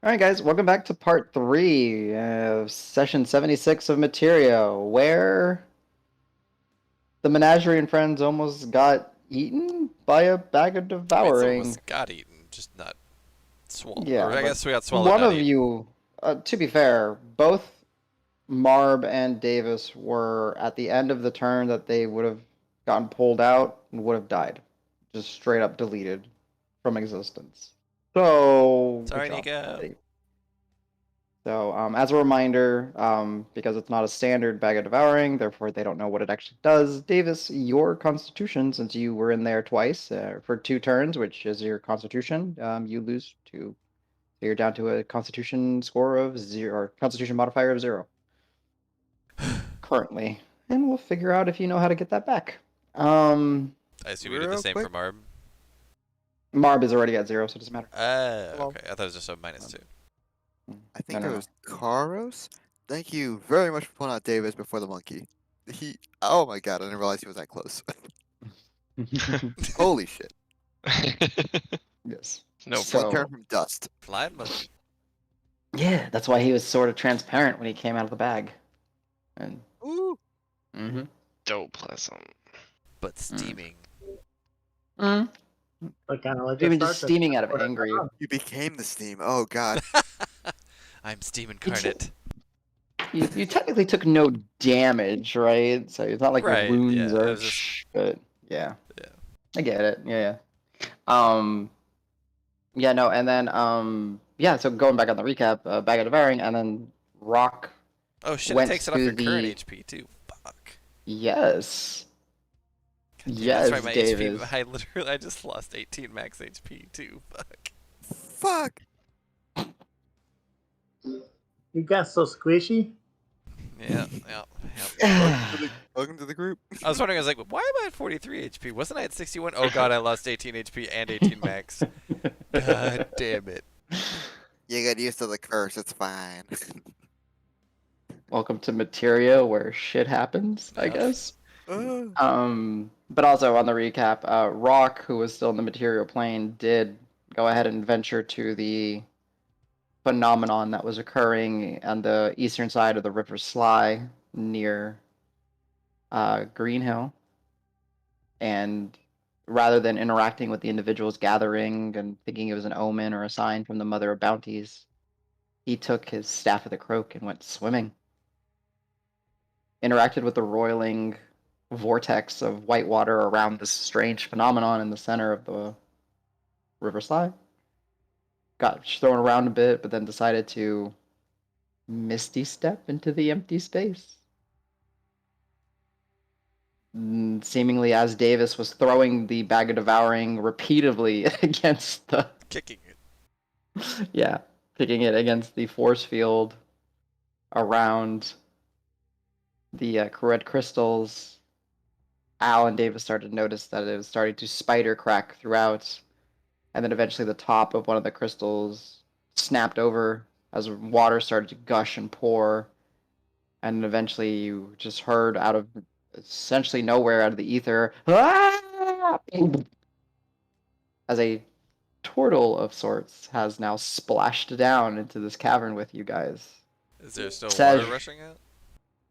All right, guys, welcome back to part three of session 76 of Materia, where the Menagerie and friends almost got eaten by a bag of I mean, some of devouring. us got eaten, just not swallowed. Or Yeah, I but guess we got swallowed, one not of eaten. you, to be fair, both Marb and Davis were at the end of the turn that they would have gotten pulled out and would have died. Just straight up deleted from existence. So, good Sorry, job. Nico. So, as a reminder, because it's not a standard bag of devouring, therefore they don't know what it actually does. Davis, your constitution, since you were in there twice for 2 turns, which is your constitution, you lose 2. So you're down to a constitution score of 0, or constitution modifier of 0 currently. And we'll figure out if you know how to get that back. I assume you did the Real same quick. for Marb. Marb is already at 0, so it doesn't matter. Okay. I thought it was just a -2. I think No, it no, was Karos. Thank you very much for pulling out Davis before the monkey. Oh my god, I didn't realize he was that close. no. Holy shit. Yes. No One So, turn from dust. Flying monkey. yeah, that's why he was sort of transparent when he came out of the bag. And Ooh. mm-hmm. Dope pleasant. But steaming. Like kind of like Even the just Star Trek steaming out of episode. angry. You became the steam. Oh god. I'm steam incarnate. You technically took no damage, right? So it's not like Right, your wounds yeah, it are. was just- But yeah. Yeah. I get it. Yeah. Yeah. No. And then yeah. So going back on the recap, bag of devouring, and then Rock. Oh shit, it Went takes it off to your current the- HP too. Fuck. Yes. God damn, Yes, that's right, my Davis. HP. I just lost 18 max HP too. Fuck. Fuck. You got so squishy. Yeah. Yeah. Welcome to the group. I was wondering, I was like, why am I at 43 HP? Wasn't I at 61? Oh god, I lost 18 HP and 18 max. God damn it. You get used to the curse, it's fine. Welcome to Materia, where shit happens. I Yeah. guess. Uh, But also on the recap, Rock, who was still in the material plane, did go ahead and venture to the phenomenon that was occurring on the eastern side of the River Sly near Green Hill. And rather than interacting with the individuals gathering and thinking it was an omen or a sign from the Mother of Bounties, he took his Staff of the Croak and went swimming. Interacted with the roiling vortex of white water around this strange phenomenon in the center of the River Sly. Got thrown around a bit, but then decided to misty step into the empty space. Seemingly, as Davis was throwing the bag of devouring repeatedly against the Kicking it. yeah, kicking it against the force field around the red crystals, Al and Davis started to notice that it was starting to spider crack throughout, and then eventually the top of one of the crystals snapped over as water started to gush and pour, and eventually you just heard out of essentially nowhere, out of the ether, "Ah!" as a turtle of sorts has now splashed down into this cavern with you guys. Is there still Says- water rushing out?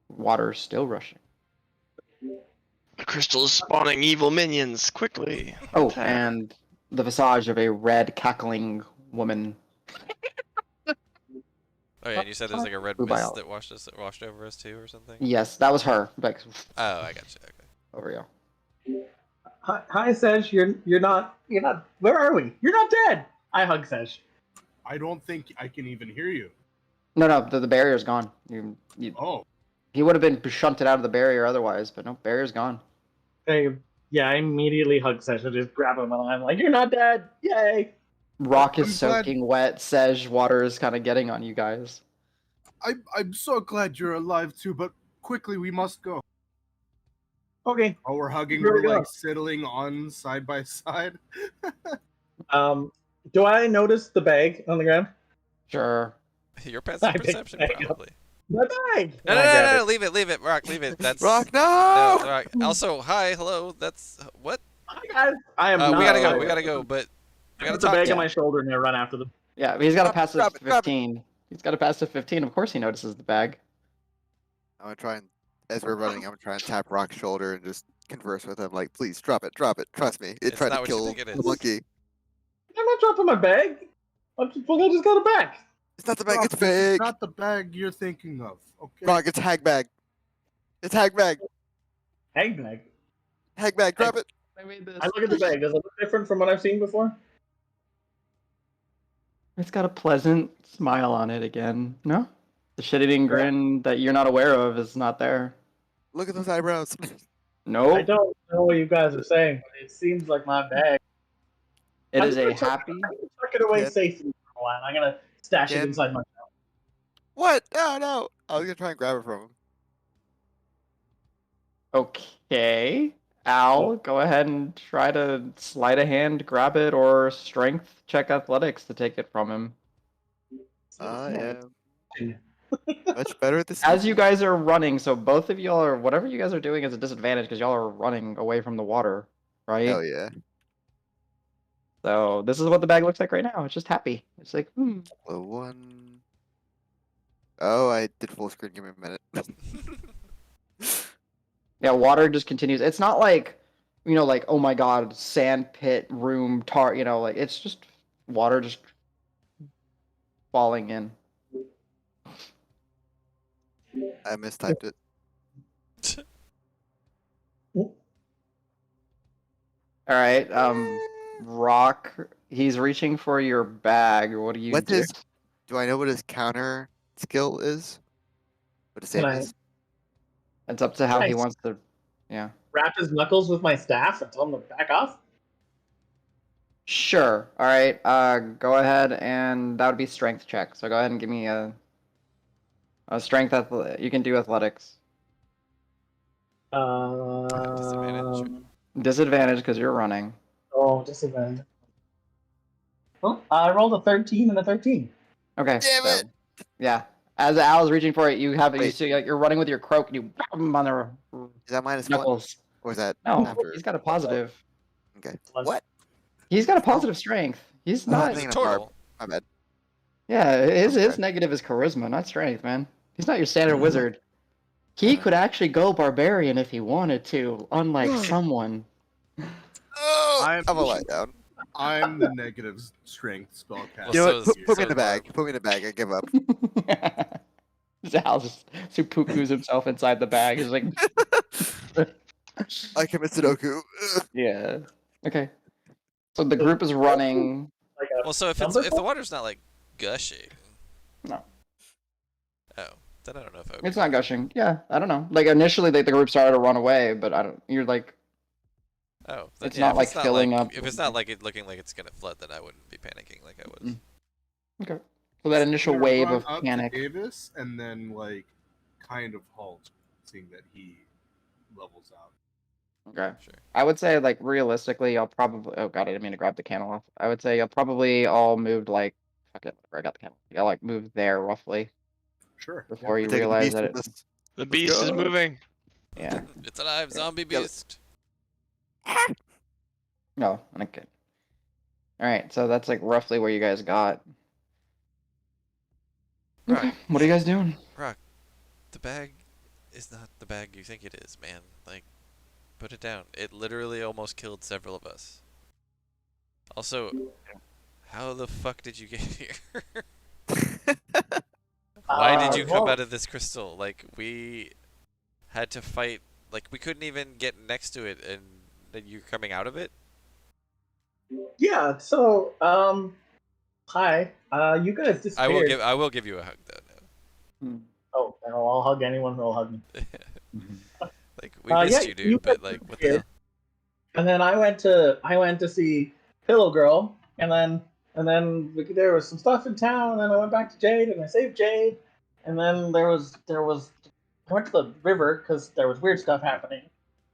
Water still rushing. The crystal is spawning evil minions quickly. Oh, Attack. and the visage of a red cackling woman. Oh yeah, and you said there's like a red Blue mist bio. that washed over us too, or something. Yes, that was her. Like Oh, I got you. Okay. over you. Hi, Sesh. You're not. Where are we? You're not dead. I hug Sesh. I don't think I can even hear you. No, the barrier's gone. Oh, He would have been shunted out of the barrier otherwise, but no, barrier's gone. Yeah, I immediately hug Sesh. I just grab him and I'm like, "You're not dead! Yay!" Rock I'm is glad- soaking wet. Sej water is kind of getting on you guys. I'm so glad you're alive too, but quickly we must go. Okay. While we're hugging, Here we we're go. like settling on side by side. Do I notice the bag on the ground? Sure. Your passive I picked perception, that up. probably. My bag. No, And I grab it. leave it, Rock, leave it. That's Rock, No, no! Rock. Also, hi, hello. That's what? Hi guys. I am. We not gotta go. alive. We gotta go. But we I gotta put the talk. bag Yeah. on my shoulder and I run after them. Yeah, but he's got to Drop it, pass drop a it, drop it. 15. He's got to pass a 15. Of course he notices the bag. I'm gonna try and, as we're running, I'm gonna try and tap Rock's shoulder and just converse with him. Like, please drop it, drop it. Trust me. It It's tried to not what you kill think it the is. monkey. I'm not dropping my bag. I just got it back. It's not the bag. Rock, It's this is fake. not the bag you're thinking of. Okay. Rock, it's hag bag. It's hag bag. Hang bag. Hag bag. Drop it. I made this. I look at the bag. Does it look different from what I've seen before? It's got a pleasant smile on it again. No? The shit-eating grin that you're not aware of is not there. Look at those eyebrows. I Nope. don't know what you guys are saying, but it seems like my bag. It I'm is gonna a happy. I'm gonna tuck it away Yeah. safely for a while. I'm gonna stash it Again. inside my. What? No, no. I was gonna try and grab it from him. Okay. Al, go ahead and try to sleight of hand, grab it, or strength check athletics to take it from him. I am much better at this. As you guys are running, so both of y'all are, whatever you guys are doing is a disadvantage because y'all are running away from the water, right? Hell yeah. So this is what the bag looks like right now. It's just happy. It's like, Well, one. Oh, I did full screen. Give me a minute. Yeah, water just continues. It's not like, like, oh my god, sand pit, room, tar, like, it's just water just falling in. I mistyped it. All right, Rock, he's reaching for your bag. What do you What's do? his? Do I know what his counter skill is? What his save Can I- is? It's up to how he Nice. wants to, yeah. Wrap his knuckles with my staff and tell him to back off. Sure. All right, go ahead, and that would be strength check. So go ahead and give me a strength, you can do athletics. Disadvantage. Disadvantage because you're running. Oh, disadvantage. Well, I rolled a 13 and a 13. Okay. Damn so, it! Yeah. As Al is reaching for it, you have you Wait. see like, you're running with your croak and you whap him on the Is that minus one? knuckles. Or is that No, after? he's got a positive. Okay. Plus- What? He's got a positive strength. He's Oh, not. thinking of Total. My bad. Yeah, his Okay. negative is charisma, not strength, man. He's not your standard wizard. He could actually go barbarian if he wanted to, unlike someone. Oh, I'm- I'm a letdown. I'm the negative strength spellcaster. You know so what? Put me in so the bag. Put me in the bag. I give up. Al just seppuku's himself inside the bag. He's like, I commit Sudoku. Ugh. yeah. Okay. So the group is running. Like a Well, so if number the four? water's not like gushing. No. Oh, then I don't know if I would. It's not gushing. Yeah, I don't know. Like initially, the group started to run away, but I don't. You're like, Oh, then, It's yeah, not, if like, it's not filling like, up If it's not like it looking like it's gonna flood, then I wouldn't be panicking like I was. okay. So that initial We're gonna wave run of up to panic. Davis and then like kind of halt, seeing that he levels out. Okay. Sure. I would say like realistically, I'll probably. Oh god, I didn't mean to grab the candle off. I would say you'll probably all moved like. Fuck it, whatever, I got the candle. You'll like move there roughly Sure. before you We're taking the realize beast that with it. us. The beast is go. moving. Yeah. It's alive, zombie Yeah. beast. No. Okay. All right. So that's like roughly where you guys got. Okay. Rock, What are you guys doing? Rock, the bag is not the bag you think it is, man. Like, put it down. It literally almost killed several of us. Also, how the fuck did you get here? Why did you come well, out of this crystal? Like, we had to fight. Like, we couldn't even get next to it, and then you're coming out of it? Yeah. So, hi. You guys disappeared. I will give you a hug, though. No. Oh, and I'll hug anyone who'll hug me. Like, we Yeah, missed you, dude, you but, guys like, what the hell? disappeared. And then I went to see Pillow Girl, and then there was some stuff in town, and then I went back to Jade, and I saved Jade, and then there was I went to the river because there was weird stuff happening,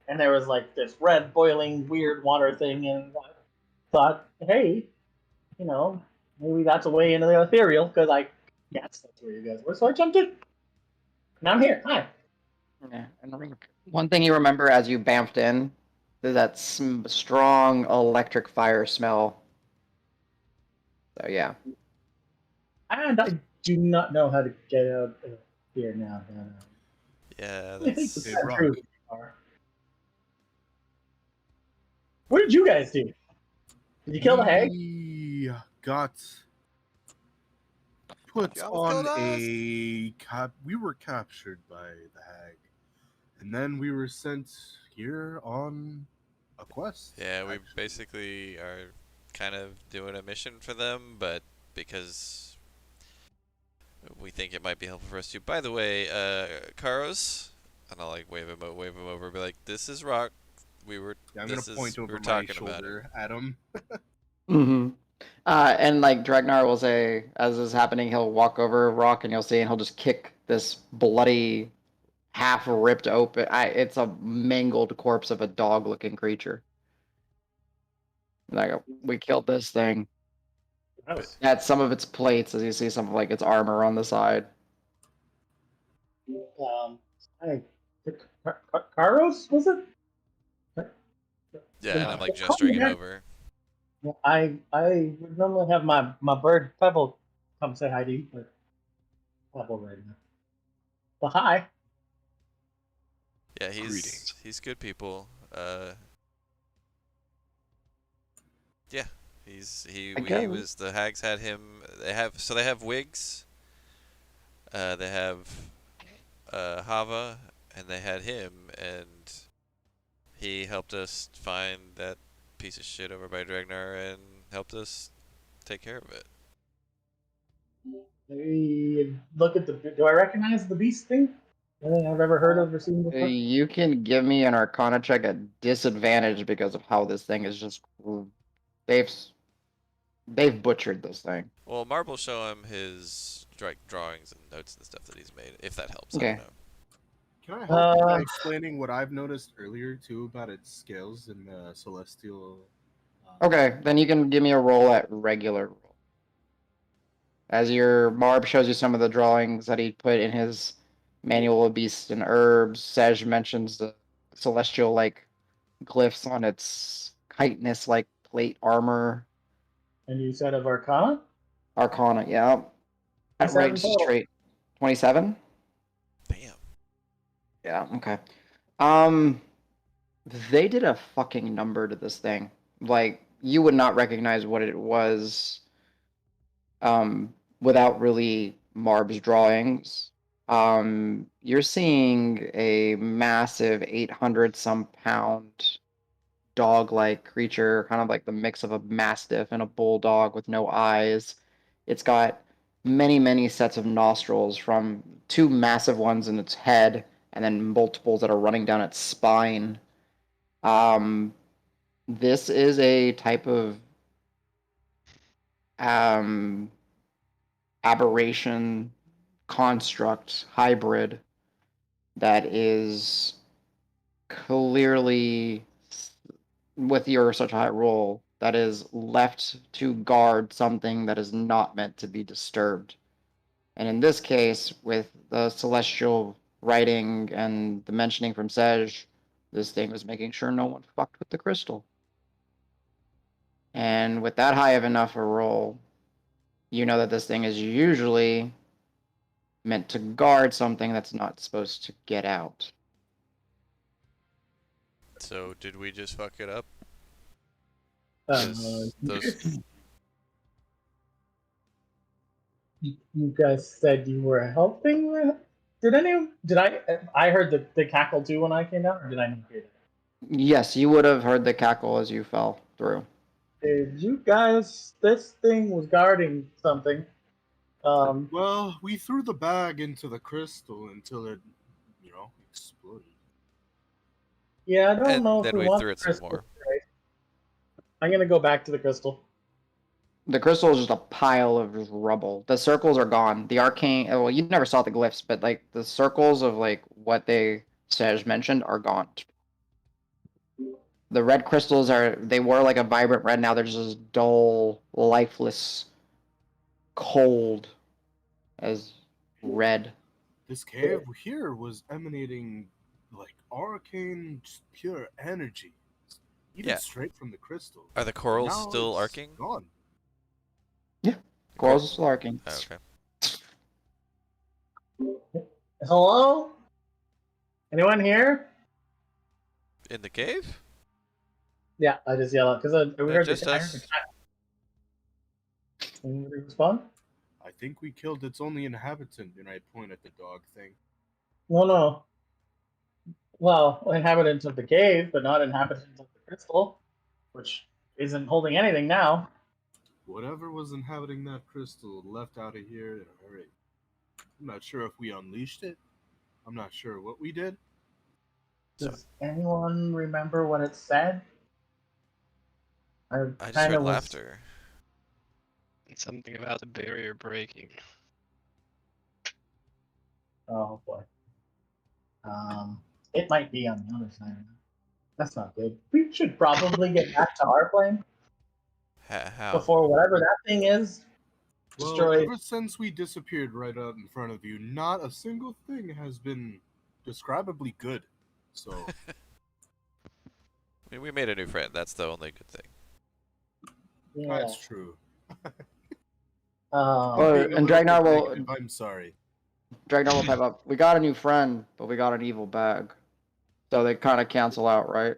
and there was like this red boiling weird water thing, and I thought, hey, maybe that's a way into the ethereal because that's where you guys were, so I jumped in. Now I'm here. Hi. Yeah. And one thing you remember as you bamfed in is that strong electric fire smell. So yeah. And I do not know how to get out of here now. Yeah, I think that's Hey, that's Brock. true. What did you guys do? Did you kill the hag? We got put You almost killed on us. a cap. We were captured by the hag, and then we were sent here on a quest. yeah. We actually. basically are kind of doing a mission for them, but because we think it might be helpful for us to. By the way, Karos, and I'll like wave him over, be like, "This is Rock. We were. Yeah, I'm this gonna is point we over were my talking about him." shoulder at him. Mm-hmm. And like Dragnar will say, as this is happening, he'll walk over Rock and you'll see, and he'll just kick this bloody, half ripped open. It's a mangled corpse of a dog-looking creature. Like we killed this thing. Gross. That's some of its plates, as you see some of like its armor on the side. I Karos was it? Yeah, and I'm like Call me gesturing him back. over. I would normally have my bird Pebble come say hi to you, but Pebble right now. Well, hi. Yeah, Greetings. he's good people. Yeah, he Okay. was the hags had him. They have wigs. They have Hava, and they had him, and he helped us find that piece of shit over by Dragnar and helped us take care of it. Look at the. Do I recognize the beast thing? Anything I've ever heard of or seen before? You can give me an Arcana check at disadvantage because of how this thing is just. They've butchered this thing. Well, Marble show him his drawings and notes and stuff that he's made, if that helps. I Okay. don't know. Can I help by Uh, explaining what I've noticed earlier too about its scales in the celestial? Okay, then you can give me a roll at regular roll. As your Marb shows you some of the drawings that he put in his manual of beasts and herbs, Sej mentions the celestial like glyphs on its chitinous like plate armor. and you said of Arcana? Arcana, yeah. That 27 ranks total. straight. 27? Damn. Yeah, okay. Um they did a fucking number to this thing. Like you would not recognize what it was without really Marb's drawings. You're seeing a massive 800 some pound dog-like creature, kind of like the mix of a mastiff and a bulldog with no eyes. It's got many sets of nostrils, from two massive ones in its head and then multiples that are running down its spine. This is a type of um, aberration, construct, hybrid that is clearly, with your such a high roll, that is left to guard something that is not meant to be disturbed. And in this case, with the celestial writing and the mentioning from Sej, this thing was making sure no one fucked with the crystal. And with that high of enough a roll, you know that this thing is usually meant to guard something that's not supposed to get out. So did we just fuck it up? Uh, 'Cause those. you guys said you were helping with. Did I heard the cackle too when I came down, or did I not hear that? Yes, you would have heard the cackle as you fell through. Did you guys? This thing was guarding something. Well, we threw the bag into the crystal until it, exploded. Yeah, I don't And know if then we we want threw the it some crystal. more. Right? I'm gonna go back to the crystal. The crystal is just a pile of just rubble. The circles are gone. The arcane, well, you never saw the glyphs, but like the circles of like what they Sej mentioned are gone. The red crystals they were like a vibrant red, now they're just dull, lifeless, cold as red. This cave here was emanating like arcane, just pure energy, even Yeah. straight from the crystal. Are the corals Now still it's arcing? gone. Yeah, corals are still arcing. Oh, okay. Hello? Anyone here? In the cave? Yeah, I just yell out because we heard Just I heard the us. cat. Anybody respond? I think we killed its only inhabitant, and I point at the dog thing. No. Well, inhabitants of the cave, but not inhabitants of the crystal, which isn't holding anything now. Whatever was inhabiting that crystal left out of here in a hurry. I'm not sure if we unleashed it. I'm not sure what we did. Does anyone remember what it said? I just kind heard of was. laughter. Something about the barrier breaking. Oh boy. It might be on the other side. That's not good. We should probably get back to our plane How? before whatever that thing is Well, destroyed. ever since we disappeared right out in front of you, not a single thing has been describably good. So, I mean, we made a new friend. That's the only good thing. Yeah. that's true. Well, Being a and little Dragnar bit will negative, I'm sorry. pipe up. We got a new friend, but we got an evil bag. So they kind of cancel out, right?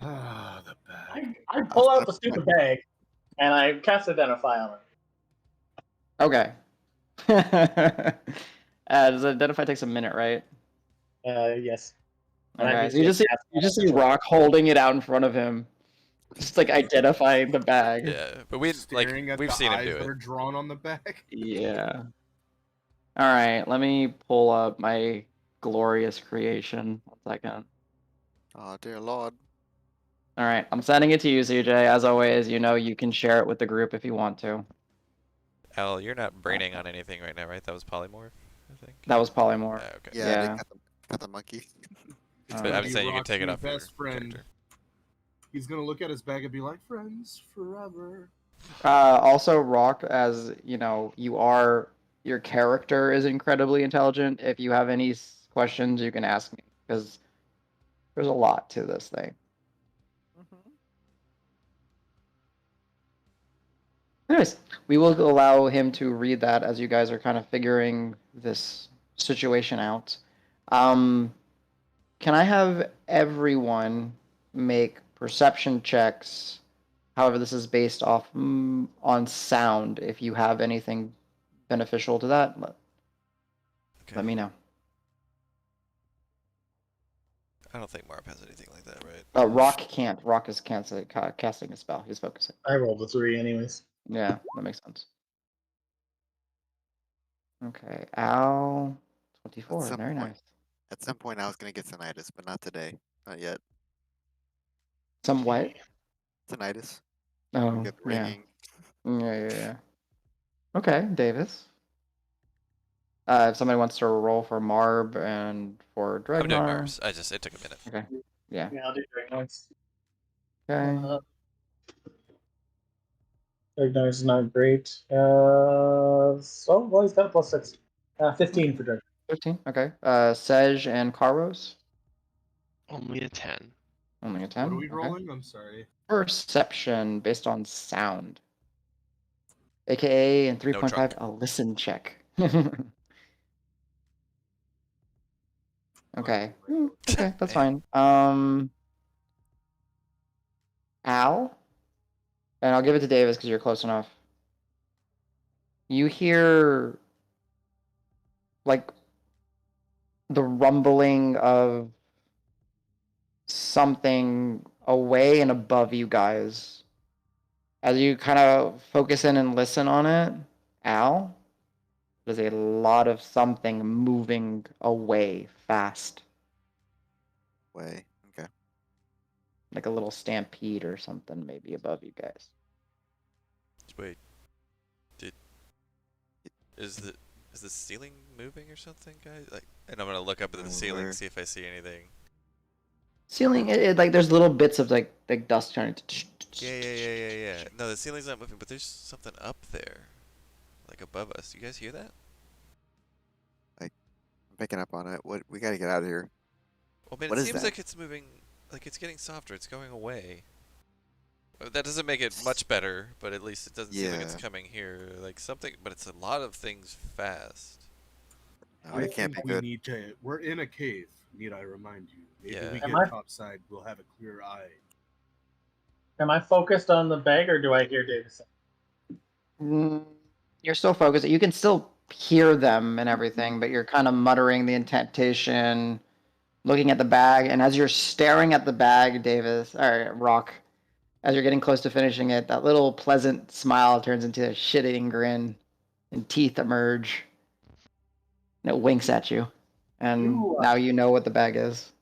Ah, the bag. I pull out the stupid bag and I cast Identify on it. Okay. Does Identify takes a minute, right? Yes. And I Okay. So usually you just see Rock holding it out in front of him, just like identifying the bag. Yeah, but we've Staring at the seen him eyes do that it. are drawn on the bag. Yeah. All right. Let me pull up my glorious creation. 1 second. Oh dear lord. All right. I'm sending it to you, CJ. As always, you know you can share it with the group if you want to. Al, you're not braining on anything right now, right? That was polymorph, I think. That was polymorph. Okay. Yeah, Yeah. they got the monkey. It's But gonna I'm be saying you can Rock's take it new off your best friend. character. He's gonna look at his bag and be like, "Friends forever." Also, Rock, as you know, your character is incredibly intelligent. If you have any questions, you can ask me because there's a lot to this thing. Anyways, we will allow him to read that as you guys are kind of figuring this situation out. Can I have everyone make perception checks? However, this is based off on sound. If you have anything beneficial to that, let me know. I don't think Marp has anything like that, right? Rock can't. Rock is casting a spell. He's focusing. I rolled a 3 anyways. Yeah, that makes sense. Okay, Al, 24. some Very point. nice. At some point, I was gonna get tinnitus, but not today. Not yet. Some what? Tinnitus. Oh, Get yeah. ringing. Yeah. Okay, Davis. If somebody wants to roll for Marb and for I'm doing Dragnar. Marbs. It took a minute. Okay. Yeah. Yeah, I'll do Drake Noise. Okay. Drake Noise is not great. Well, he's got a +6. 15 for Drake. 15. Okay. Sej and Karos. Only a 10. Only a 10. What are we Okay. rolling? I'm sorry. Perception based on sound. AKA in 3.5 a listen check. Okay. Okay, that's fine. Al? And I'll give it to Davis because you're close enough. You hear like the rumbling of something away and above you guys. As you kind of focus in and listen on it, Al, there's a lot of something moving away fast. Way. Okay. Like a little stampede or something maybe above you guys. Wait. Is the ceiling moving or something, guys? And I'm gonna look up at the ceiling and see if I see anything. Ceiling, like there's little bits of like dust turning. Yeah. No, the ceiling's not moving, but there's something up there, like above us. You guys hear that? I'm picking up on it. What? We gotta get out of here. Well, man, What it is seems that? like it's moving, like it's getting softer. It's going away. That doesn't make it much better, but at least it doesn't seem like it's Yeah. coming here. Like something, but it's a lot of things fast. No, it can't be We good. need to. We're in a cave. Need I remind you? Maybe Yeah. we Am get I- topside. We'll have a clear eye. Am I focused on the bag, or do I hear Davis? You're still focused. You can still hear them and everything, but you're kind of muttering the incantation, looking at the bag, and as you're staring at the bag, Davis, or Rock, as you're getting close to finishing it, that little pleasant smile turns into a shit-eating grin, and teeth emerge, and it winks at you. And now you know what the bag is.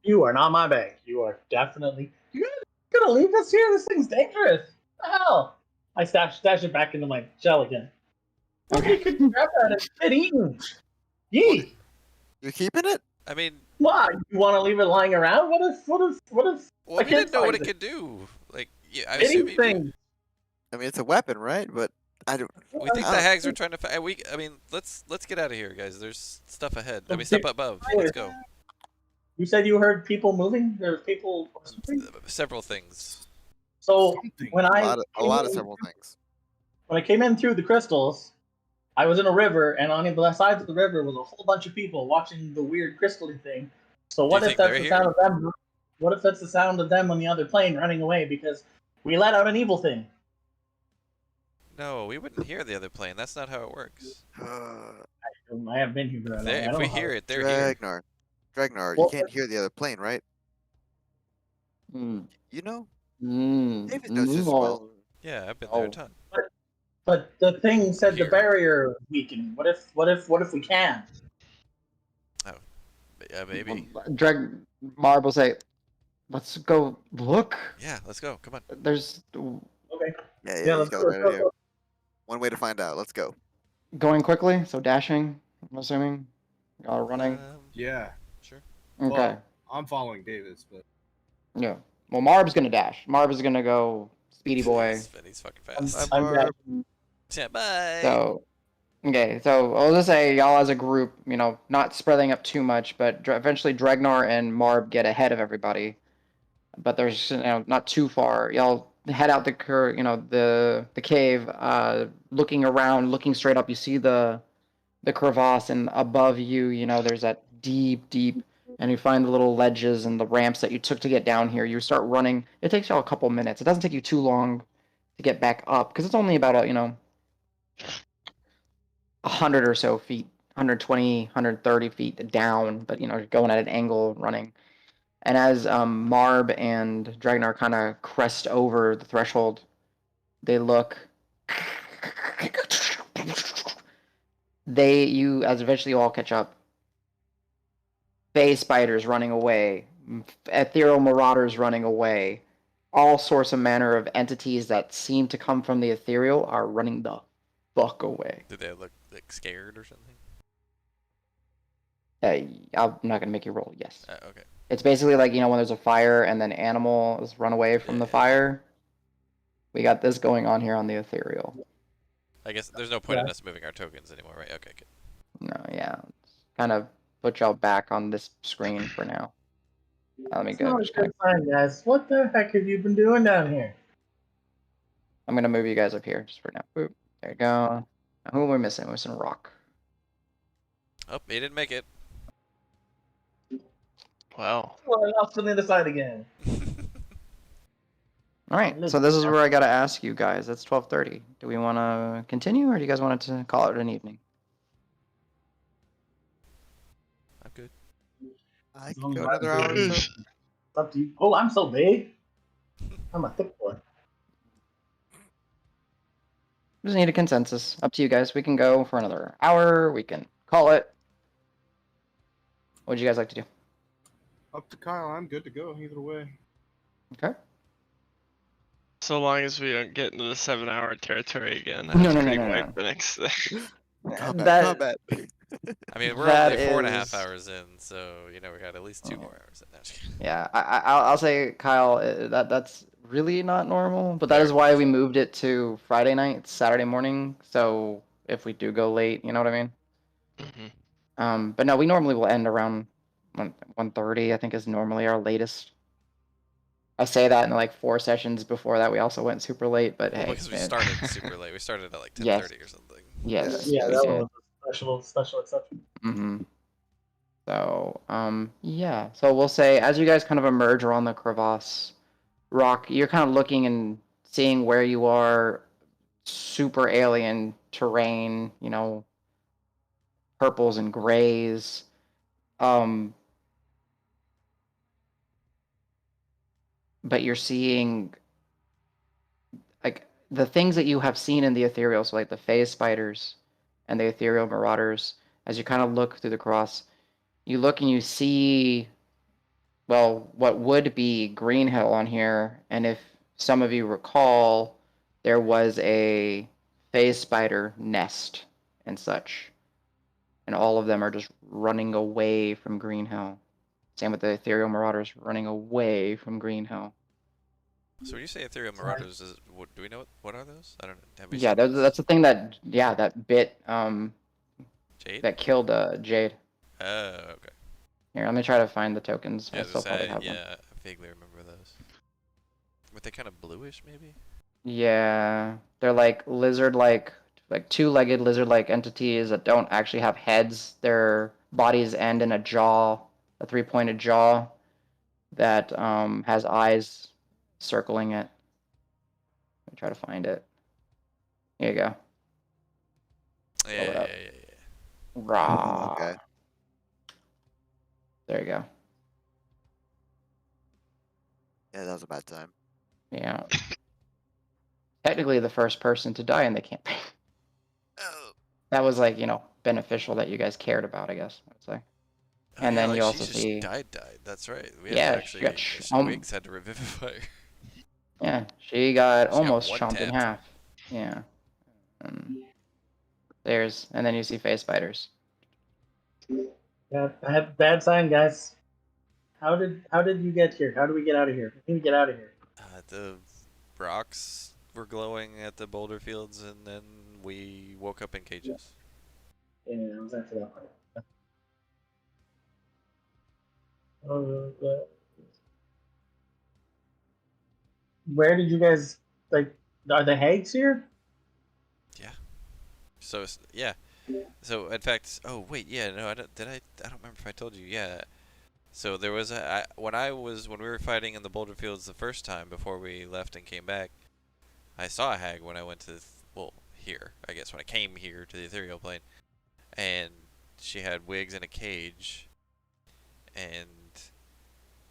You are not my bag. You are definitely. You're gonna leave us here? This thing's dangerous. What the hell? I stash it back into my shell again. Okay. You could grab that and get eaten. Yee. You're keeping it? I mean, Why? You want to leave it lying around? What if? well, I we didn't know what find it could do. Like, yeah, I Any assume you do. thing. I mean, it's a weapon, right? But I don't. We think I the don't- hags are trying to fight. I mean, let's get out of here, guys. There's stuff ahead. I mean, stuff above. Let's go. You said you heard people moving. There's people or something. Several things. So Something. when A lot of several things. when I came in through the crystals, I was in a river, and on the sides of the river was a whole bunch of people watching the weird crystally thing. So what you if think that's they're the here? sound of them? What if that's the sound of them on the other plane running away because we let out an evil thing? No, we wouldn't hear the other plane. That's not how it works. I haven't been here very long. I If don't we know how- hear it, they're here. Dragnar, Well, you can't hear the other plane, right? Mm. You know? Mm. David knows just well. Yeah, I've been there a Oh. ton. But the thing said the Here. barrier weakened. What if we can? Yeah, maybe. Marb will say, "Let's go look." Yeah, let's go. Come on. There's Okay. Yeah, let's he's got go, it right let's here. go. One way to find out. Let's go. going quickly, so dashing. I'm assuming. Y'all are running. Yeah. Sure. Okay. Well, I'm following Davis, but Yeah. Well, Marb's gonna dash. Marb is gonna go speedy boy. He's fucking fast. I'm Marb. Yeah, bye. So, okay. So I'll just say y'all as a group, not spreading up too much, but eventually Dregnar and Marb get ahead of everybody. But there's not too far. Y'all head out the cave, looking around, looking straight up. You see the crevasse, and above you, there's that deep, and you find the little ledges and the ramps that you took to get down here. You start running. It takes y'all a couple minutes. It doesn't take you too long to get back up because it's only about 100 or so feet, 120, 130 feet down, but going at an angle running. And as Marb and Dragnar kind of crest over the threshold, they look. As eventually you all catch up. Fey spiders running away, ethereal marauders running away, all sorts of manner of entities that seem to come from the ethereal are running the fuck away. Did they look like scared or something? I'm not gonna make you roll. Yes. Okay. It's basically like when there's a fire and then animals run away from the fire. We got this going on here on the ethereal. I guess there's no point in us moving our tokens anymore, right? Okay, good. No, yeah, kind of put y'all back on this screen for now. Let me It's go. not a good sign, guys. What the heck have you been doing down here? I'm gonna move you guys up here just for now. Boop. There you go. Now, who are we missing? We're missing Rock. Oh, he didn't make it. Wow. Well, I lost on the other side again. All right, so this is where I gotta ask you guys. It's 12:30. Do we want to continue, or do you guys want to call it an evening? I'm good. I can go another hour or so. It's up to you. Oh, I'm so big. I'm a thick boy. Just need a consensus. Up to you guys. We can go for another hour. We can call it. What would you guys like to do? up to Kyle. I'm good to go either way. Okay. So long as we don't get into the 7-hour territory again. No, That's no, no, pretty no, no. quick the next thing. Combat. I mean, we're That only 4.5 is- hours in, so we got at least 2 more hours in. No, just kidding. Yeah, I'll say, Kyle, that's really not normal, but that is why we moved it to Friday night, Saturday morning. So if we do go late, you know what I mean? Mhm. But no, we normally will end around 1:30. I think is normally our latest. I say that in like 4 sessions before that. We also went super late, but Well, hey, because we man. started super late. We started at like 10:30 Yes. or something. Yes. Yeah, we that did. one was Special exception. Mm-hmm. So, yeah. So we'll say as you guys kind of emerge around the crevasse rock, you're kind of looking and seeing where you are. Super alien terrain, purples and grays. But you're seeing like the things that you have seen in the ethereal, so like the phase spiders and the ethereal marauders. As you kind of look through the cross, you look and you see, well, what would be Green Hill on here, and if some of you recall, there was a phase spider nest and such, and all of them are just running away from Green Hill. Same with the ethereal marauders running away from Green Hill. So when you say ethereal marauders, do we know what are those? I don't know. Have we Yeah, seen those? that's the thing that bit Jade? that killed Jade. Oh, okay. Here, let me try to find the tokens. Yeah, I still probably have them. yeah, I vaguely remember those. Were they kind of bluish, maybe? Yeah, they're like lizard-like, like two-legged lizard-like entities that don't actually have heads. Their bodies end in a jaw, a three-pointed jaw that has eyes circling it. Let me try to find it. Here you go. Yeah, it yeah, up. yeah. Rah. Okay. There you go. Yeah, that was a bad time. Yeah. Technically the first person to die in the campaign. Oh. That was like, beneficial that you guys cared about, I guess, I would say. Oh, And yeah, then like you she also just see, died. That's right. We had yeah, to actually. Wiggs had to revivify her. yeah, she got She got almost one chomped in tapped. half. Yeah. And then you see face spiders. Yeah, bad sign, guys. How did you get here? How do we get out of here? We need to get out of here. The rocks were glowing at the boulder fields, and then we woke up in cages. Yeah, I was after that part. Uh, where did you guys like? Are the hags here? Yeah. So yeah. So in fact, oh wait, yeah, no, I don't. Did I? I don't remember if I told you. Yeah. So there was when we were fighting in the boulder fields the first time before we left and came back. I saw a hag when I went to here. I guess when I came here to the ethereal plane, and she had wigs in a cage, and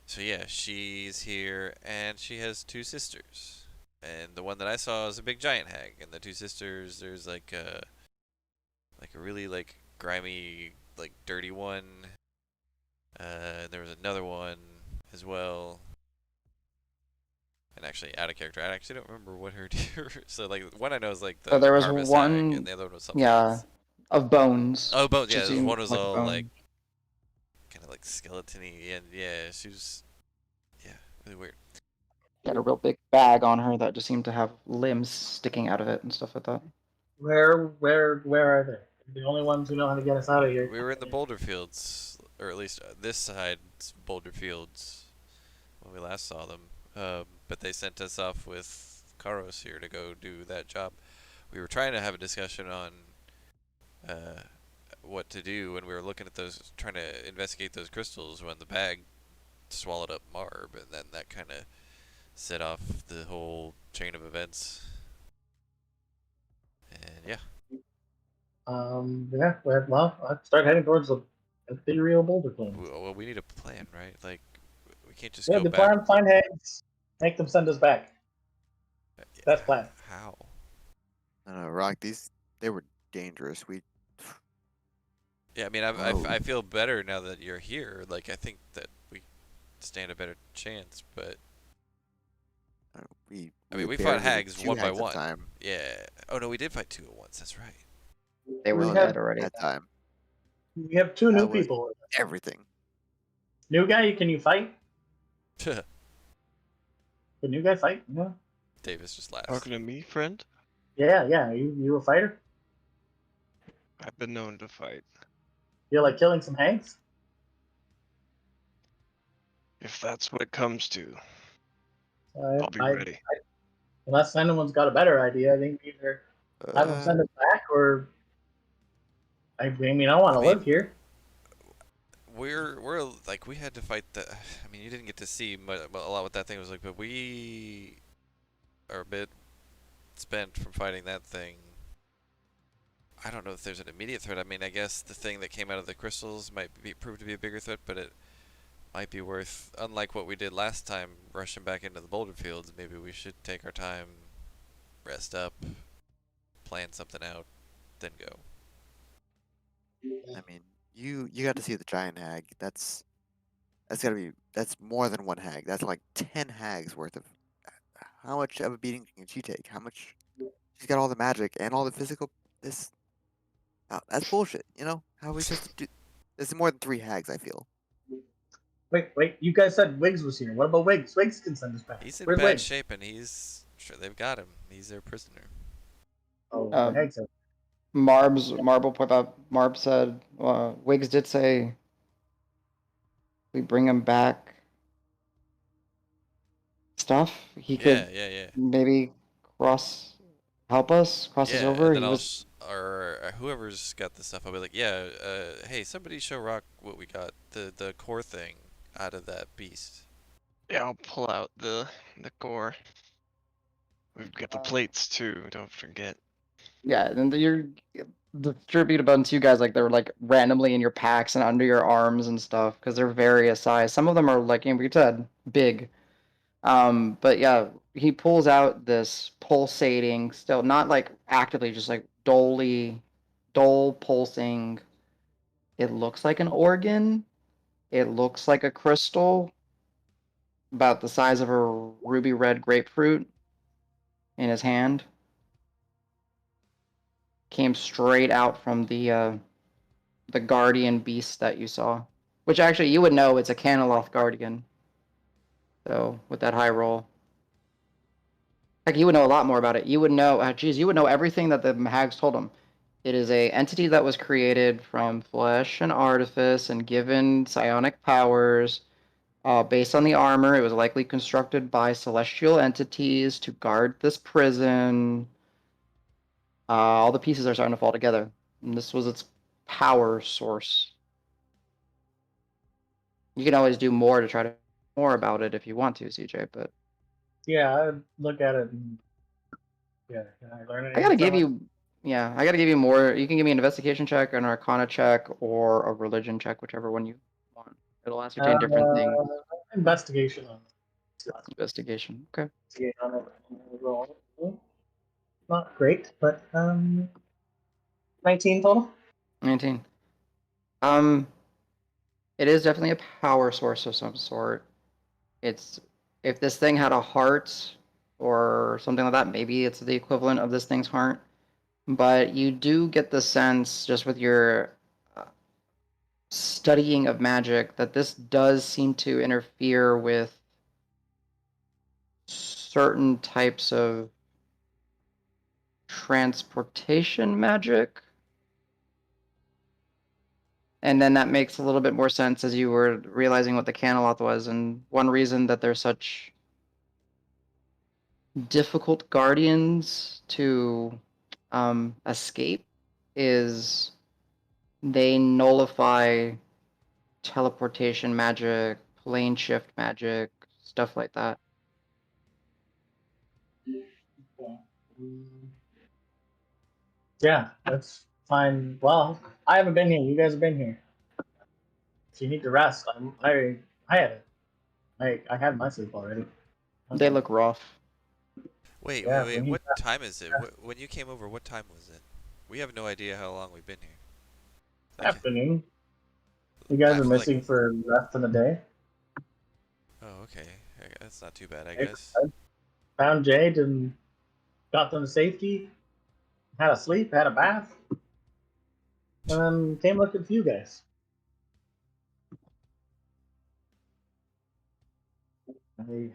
so yeah, she's here, and she has two sisters. And the one that I saw is a big giant hag, and the two sisters, there's like a really like grimy, like dirty one. There was another one as well. And actually, out of character, I actually don't remember what her so like one I know is like the So there was harvest hag, one, and the other one was something yeah, else. of bones. Oh, bones. She Yeah, this seemed one was like a all bone. like kind of like skeleton-y, and yeah, she was really weird. She had a real big bag on her that just seemed to have limbs sticking out of it and stuff like that. Where are they? The only ones who know how to get us out of here. We were in the boulder fields, or at least this side's boulder fields when we last saw them. But they sent us off with Karos here to go do that job. We were trying to have a discussion on what to do when we were looking at those, trying to investigate those crystals when the bag swallowed up Marb, and then that kind of set off the whole chain of events. And yeah. Yeah. Well, I'd start heading towards the ethereal boulder plains. Well, we need a plan, right? Like, we can't just Yeah, go the back. plan: find hags, make them send us back. That's plan. How? I don't know, Rock. They were dangerous. Yeah, I mean, I feel better now that you're here. Like, I think that we stand a better chance, but we fought hags two one by hags at a one. time. Yeah. Oh no, we did fight two at once. That's right. They were We dead have- already. That time. We have two new That was- people. Everything. New guy, can you fight? The new guy fight? Yeah. Davis just laughs. Talking to me, friend? Yeah. You a fighter? I've been known to fight. You're like killing some hags? If that's what it comes to, Uh, I'll be ready. Unless anyone's got a better idea, I think either have them send us back or I mean, I want to I live mean, here. we're like we had to fight the. I mean, you didn't get to see a lot what that thing was like, but we are a bit spent from fighting that thing. I don't know if there's an immediate threat. I mean, I guess the thing that came out of the crystals might prove to be a bigger threat, but it might be worth, unlike what we did last time, rushing back into the boulder fields. Maybe we should take our time, rest up, plan something out, then go. I mean, you got to see the giant hag. That's gotta be that's more than one hag. That's like 10 hags worth of. How much of a beating can she take? How much? She's got all the magic and all the physical. This that's bullshit. You know how are we supposed to do? This is more than 3 hags. I feel. Wait. You guys said Wiggs was here. What about Wiggs? Wiggs can send us back. He's in Where's bad Wiggs? shape, and he's sure they've got him. He's their prisoner. Oh, the Um, hag said. Marble point out. Marb said Wiggs did say we bring him back stuff. He Yeah, could yeah, yeah. maybe help us cross us Yeah, over. and then He I'll was or whoever's got the stuff, I'll be like, yeah, hey, somebody show Rock what we got, the core thing out of that beast. Yeah, I'll pull out the core. We've got the plates too. Don't forget. yeah, and you're distributed amongst you guys like they're like randomly in your packs and under your arms and stuff because they're various size. Some of them are like we said big. But yeah, he pulls out this pulsating, still not like actively, just like dull pulsing. It looks like an organ. It looks like a crystal, about the size of a ruby red grapefruit in his hand. Came straight out from the guardian beast that you saw, which actually you would know it's a Caneloth guardian. So with that high roll. Heck, you would know a lot more about it. You would know, geez, you would know everything that the hags told him. It is a entity that was created from flesh and artifice and given psionic powers. Based on the armor, it was likely constructed by celestial entities to guard this prison. All the pieces are starting to fall together. And this was its power source. You can always do more to try to more about it if you want to, CJ, but Yeah, I'd look at it and yeah, can I learn I anything gotta from give it? you, yeah, I gotta give you more. You can give me an investigation check, an arcana check, or a religion check, whichever one you want. It'll ascertain different things. Investigation on Investigation. Okay. it. On it. Roll. Not great, but 19 total. 19. Um, it is definitely a power source of some sort. It's if this thing had a heart or something like that, maybe it's the equivalent of this thing's heart. But you do get the sense, just with your studying of magic, that this does seem to interfere with certain types of transportation magic. And then that makes a little bit more sense as you were realizing what the Caneloth was. And one reason that they're such difficult guardians to escape is they nullify teleportation magic, plane shift magic, stuff like that. Yeah, that's fine. Well, I haven't been here. You guys have been here. So you need to rest. I had it. I had my sleep already. They look rough. Yeah, we Wait. need What time is it? When you came over, what time was it? We have no idea how long we've been here. Like, afternoon. You guys I are feel like. missing for less than a day. Oh, okay. That's not too bad, I I guess. found Jade and got them to safety. Had a sleep, had a bath, and then came looking for you guys. I,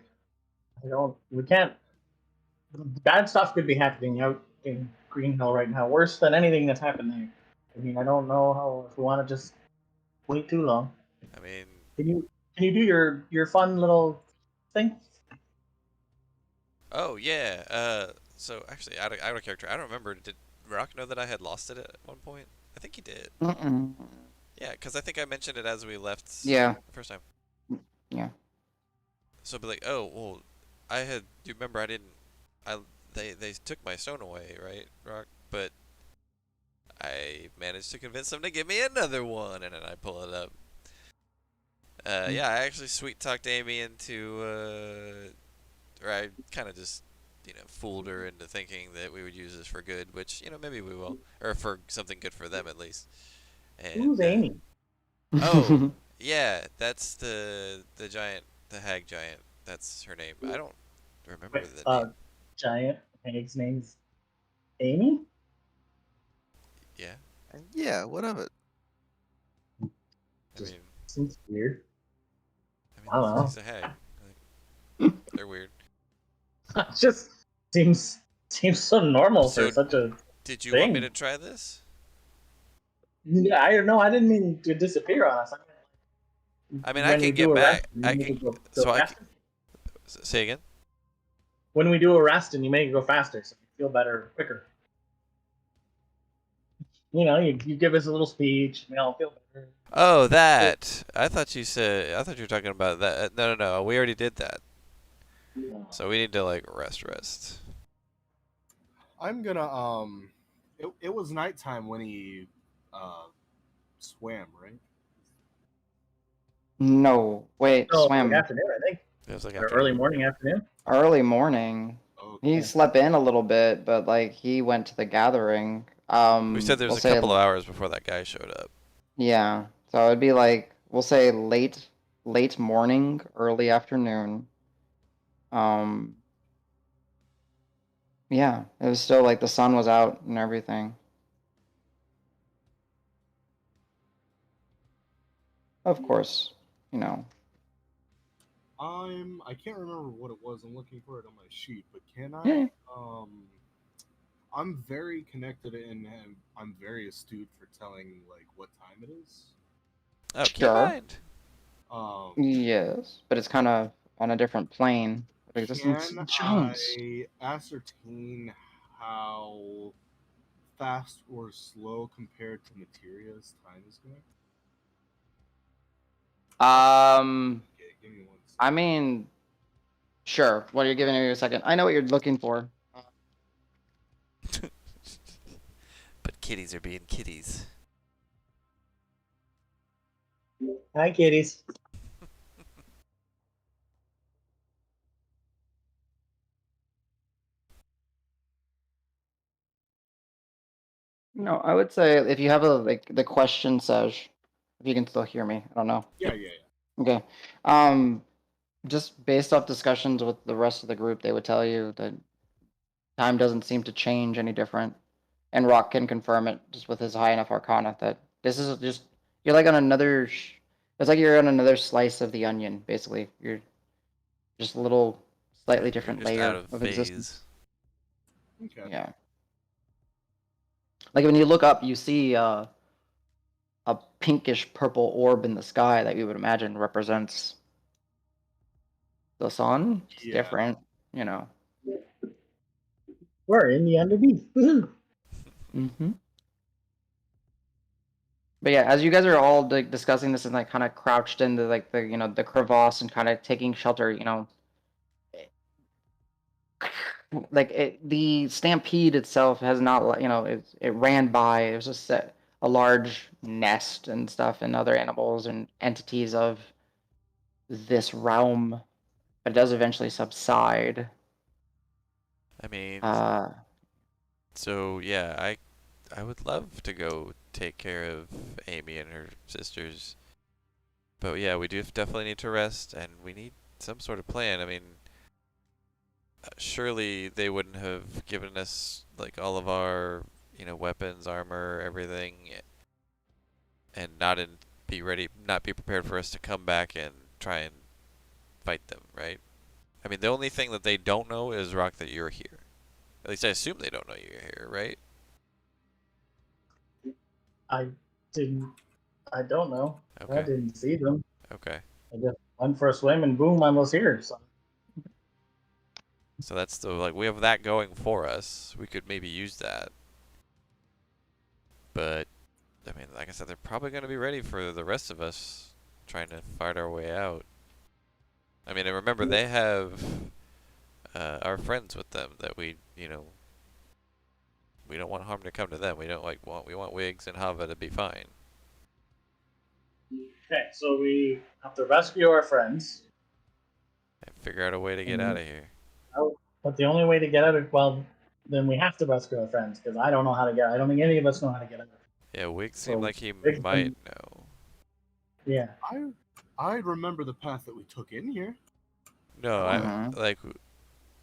I don't. We can't. Bad stuff could be happening out in Green Hill right now. Worse than anything that's happened there. I mean, I don't know how. If we want to just wait too long, I mean, can you do your fun little thing? oh yeah. So actually, out of character, I don't remember. Did Rock know that I had lost it at one point? I think he did. Mm-mm. Yeah, because I think I mentioned it as we left Yeah. the first time. Yeah. So I'd be like, oh, well, I had. Do you remember I didn't? They took my stone away, right, Rock? But I managed to convince them to give me another one, and then I pull it up. Yeah, I actually sweet talked Amy into, or I kind of just, fooled her into thinking that we would use this for good, which, maybe we will, or for something good for them at least. Who's And Amy? oh, yeah, that's the giant, the hag giant. That's her name. I don't remember Wait, the name. giant hag's name's Amy? Yeah, And yeah, what of it? I Just mean, seems weird. I I don't know. she's a hag. Like, they're weird. It just seems so normal for So, such a did you want me thing. to try this? I don't know. I didn't mean to disappear on us. I mean, I When we can do get a rest, back. you I make can. it go So I can. faster. Say again. When we do a rest, and you make it go faster, so you feel better quicker. You give us a little speech. We all feel better. Oh, that. I thought you said. I thought you were talking about that. No, no, no. We already did that. So we need to like rest. I'm gonna it was nighttime when he swam, right? No, wait, So like swim. afternoon, I think, It was like or after. early morning, afternoon. Early morning. Okay. He slept in a little bit, but like he went to the gathering. We said there We'll was a say couple of hours before that guy showed up. yeah. So it'd be like we'll say late morning, early afternoon. Um, yeah, it was still like the sun was out and everything. Of course, you know. I can't remember what it was. I'm looking for it on my sheet, but can I Yeah. I'm very connected and I'm very astute for telling like what time it is. Oh, keep in Sure. mind. Yes, but it's kind of on a different plane of existence. Can Jones. I ascertain how fast or slow compared to Materia's time is going? Okay, give me 1 second. I mean, sure. What are you giving me a second? I know what you're looking for. But kitties are being kitties. Hi, kitties. No, I would say if you have the question says, if you can still hear me, I don't know. Yeah. Okay. Just based off discussions with the rest of the group, they would tell you that time doesn't seem to change any different. And Rock can confirm it just with his high enough arcana that this is just you're like on another it's like you're on another slice of the onion, basically. You're just a little slightly You're different just out layer of of phase. existence. Okay. Yeah. Like when you look up, you see a pinkish purple orb in the sky that you would imagine represents the sun. It's Yeah. different, you know. We're in the underneath. Woohoo! Mm-hmm. But yeah, as you guys are all like discussing this and like kind of crouched into like the crevasse and kind of taking shelter, the stampede itself has not it ran by. It was just a large nest and stuff and other animals and entities of this realm, but it does eventually subside. I mean, Uh, so yeah, I would love to go take care of Amy and her sisters. But yeah, we do definitely need to rest, and we need some sort of plan. I mean, surely they wouldn't have given us like all of our, weapons, armor, everything, and not be prepared for us to come back and try and fight them, right? I mean, the only thing that they don't know is Rock that you're here. At least I assume they don't know you're here, right? I didn't. I don't know. I Okay. didn't see them. Okay. I just went for a swim and boom, I was here. So So that's we have that going for us. We could maybe use that. But I mean, like I said, they're probably going to be ready for the rest of us trying to fight our way out. I mean, and remember, they have our friends with them that we don't want harm to come to them. We don't we want Wiggs and Hava to be fine. Okay, so we have to rescue our friends. And figure out a way to get out of here. But the only way to get out of then we have to rescue our friends because I don't know how to get. I don't think any of us know how to get out. Yeah, Wiggs So seemed like he Wiggs might can- know. Yeah. I remember the path that we took in here. No, Mhm.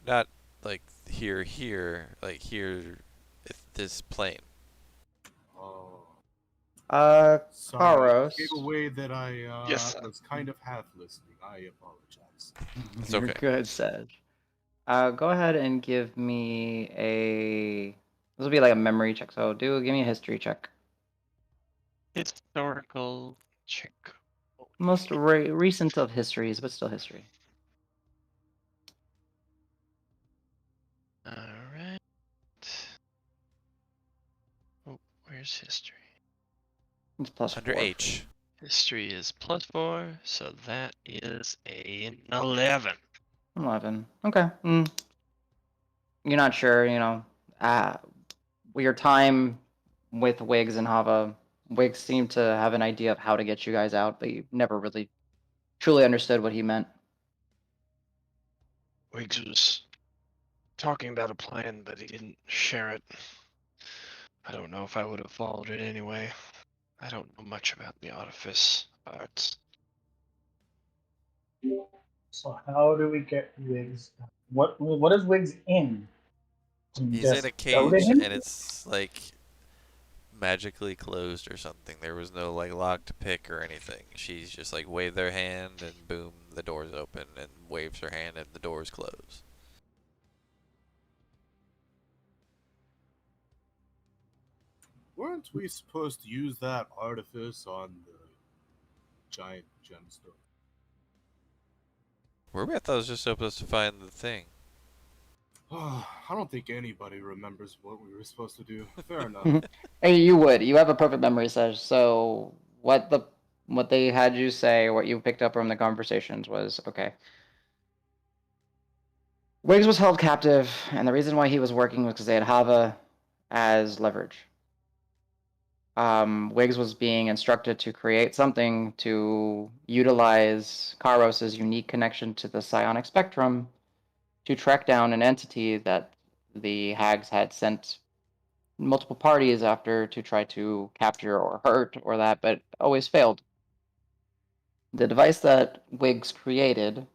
not like here, like here, this plane. Oh, sorry. I Karos. gave away that I Yes. was kind of half listening. I apologize. It's You're okay. good, Sedge. Go ahead and give me a. This will be like a memory check. So give me a history check. Historical check. Most recent of histories, but still history. Alright. Oh, where's history? It's plus Under 4. H. History is +4, so that is an 11. 11. Okay. You're not sure, your time with Wiggs and Hava. Wiggs seemed to have an idea of how to get you guys out, but you never really truly understood what he meant. Wiggs was talking about a plan, but he didn't share it. I don't know if I would have followed it anyway. I don't know much about the artifice arts. So how do we get Wiggs? What is Wiggs in? Can you He's in just a go to cage him? and it's like magically closed or something. There was no like lock to pick or anything. She's just like wave their hand and boom, the doors open, and waves her hand and the doors close. Weren't we supposed to use that artifice on the giant gemstone? Were we? I thought it was just supposed to find the thing. I don't think anybody remembers what we were supposed to do. Fair enough. Hey, you would. You have a perfect memory, Sedge. So what they had you say, what you picked up from the conversations was okay. Wiggs was held captive, and the reason why he was working was because they had Hava as leverage. Wiggs was being instructed to create something to utilize Karos's unique connection to the psionic spectrum to track down an entity that the hags had sent multiple parties after to try to capture or hurt or that, but always failed. The device that Wiggs created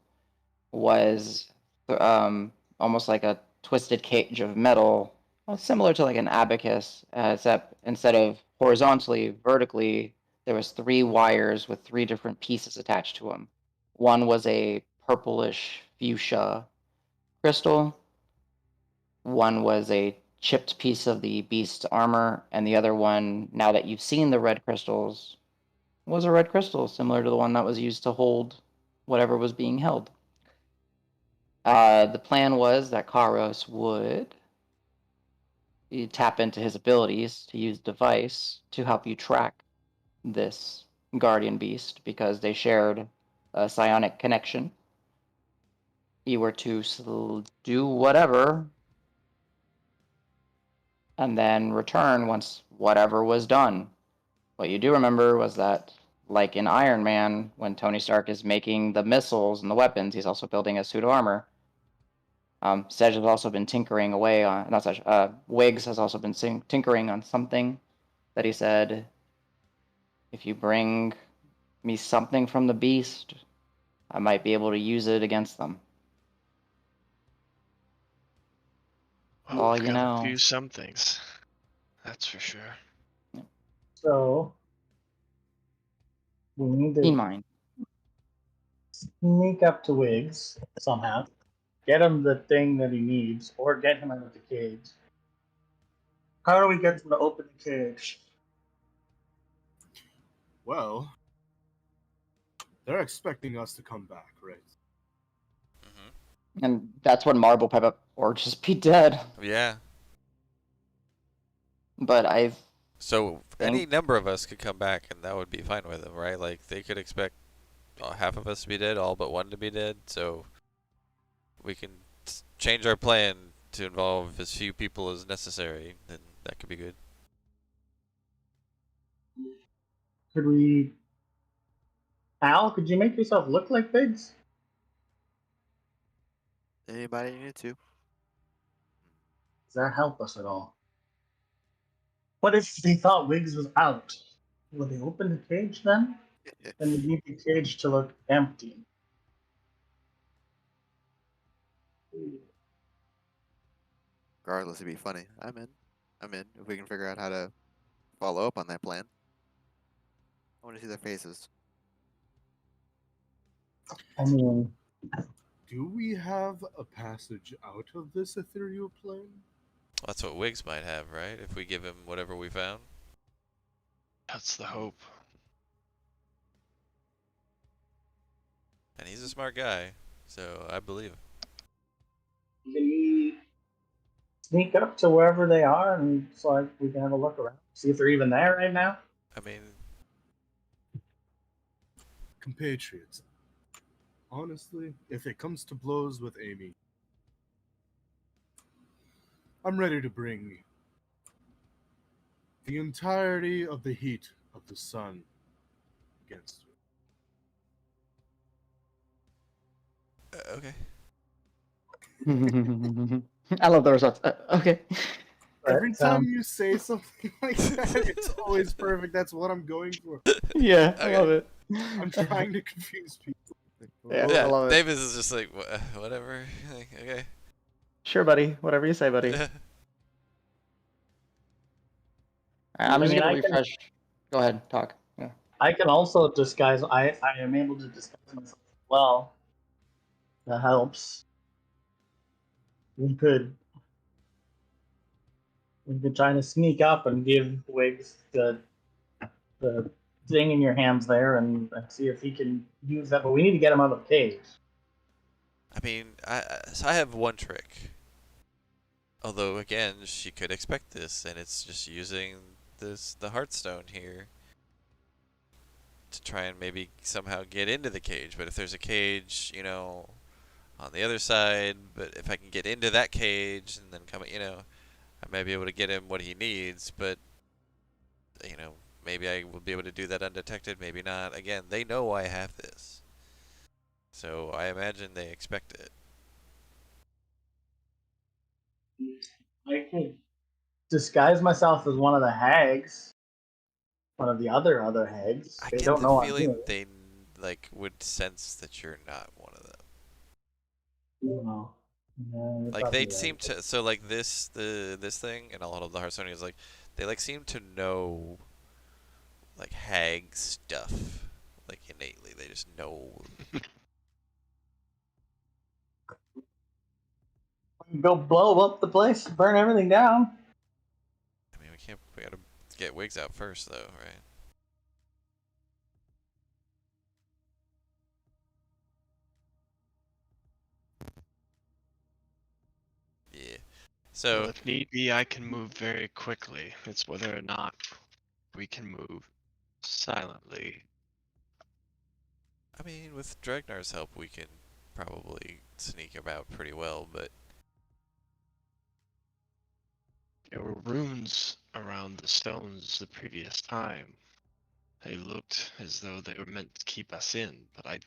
was almost like a twisted cage of metal, similar to like an abacus, except instead of horizontally, vertically, there was 3 wires with 3 different pieces attached to them. One was a purplish fuchsia crystal. One was a chipped piece of the beast's armor, and the other one, now that you've seen the red crystals, was a red crystal similar to the one that was used to hold whatever was being held. The plan was that Karos would tap into his abilities to use the device to help you track this guardian beast because they shared a psionic connection. You were to do whatever and then return once whatever was done. What you do remember was that, like in Iron Man, when Tony Stark is making the missiles and the weapons, he's also building a suit of armor. Sedge has also been tinkering away on, not Sedge, Wiggs has also been tinkering on something that he said, if you bring me something from the beast, I might be able to use it against them. Well, All we've you got know. to do some things. That's for sure. So we need Keen to mind. sneak up to Wiggs somehow, get him the thing that he needs, or get him out of the cage. How do we get him to open the cage? Well, they're expecting us to come back, right? And that's when Marble pipe up, or just be dead. Yeah. But I So any Think. number of us could come back, and that would be fine with them, right? Like they could expect half of us to be dead, all but one to be dead. So we can change our plan to involve as few people as necessary, then that could be good. Could we? Al, could you make yourself look like pigs? Anybody need to? Does that help us at all? What if they thought Wiggs was out? Would they open the cage then? Then we need the cage to look empty. Regardless, it'd be funny. I'm in. I'm in. If we can figure out how to follow up on that plan. I want to see their faces. I mean, Do we have a passage out of this ethereal plane? That's what Wiggs might have, right? If we give him whatever we found. That's the hope. And he's a smart guy, so I believe him. can we sneak up to wherever they are and so like we can have a look around, see if they're even there right now? I mean, Compatriots. Honestly, if it comes to blows with Amy, I'm ready to bring the entirety of the heat of the sun against her. okay. I love the response. Okay. Every Right, time you say something like that, it's always perfect. That's what I'm going for. Yeah, I Okay. love it. I'm trying to confuse people. Yeah, I Yeah, love it. Davis is just like, whatever. Like, okay. Sure, buddy. Whatever you say, buddy. I'm I just mean, gonna I can, refresh. Go ahead, talk. Yeah. I can also disguise. I am able to disguise myself well. That helps. We could try to sneak up and give Wiggs the thing in your hands there and see if he can use that. But we need to get him out of the cage. I mean, so I have one trick. Although again, she could expect this, and it's just using the Heartstone here to try and maybe somehow get into the cage. But if there's a cage, on the other side, but if I can get into that cage and then come, I may be able to get him what he needs. But maybe I will be able to do that undetected. Maybe not. Again, they know I have this, so I imagine they expect it. I could disguise myself as one of the hags, one of the other hags. I They get don't the know I'm here. feeling they would sense that you're not one of them. You know. Yeah, you're Like probably they'd right. seem to, so like this thing and a lot of the Hearthstonians, like they seem to know like hag stuff like innately. They just know. Go blow up the place, burn everything down. I mean, we gotta get Wigs out first though, right? Yeah. So Well, if need be, I can move very quickly. It's whether or not we can move silently. I mean, with Dragnar's help, we can probably sneak about pretty well, but There were runes around the stones the previous time. They looked as though they were meant to keep us in, but I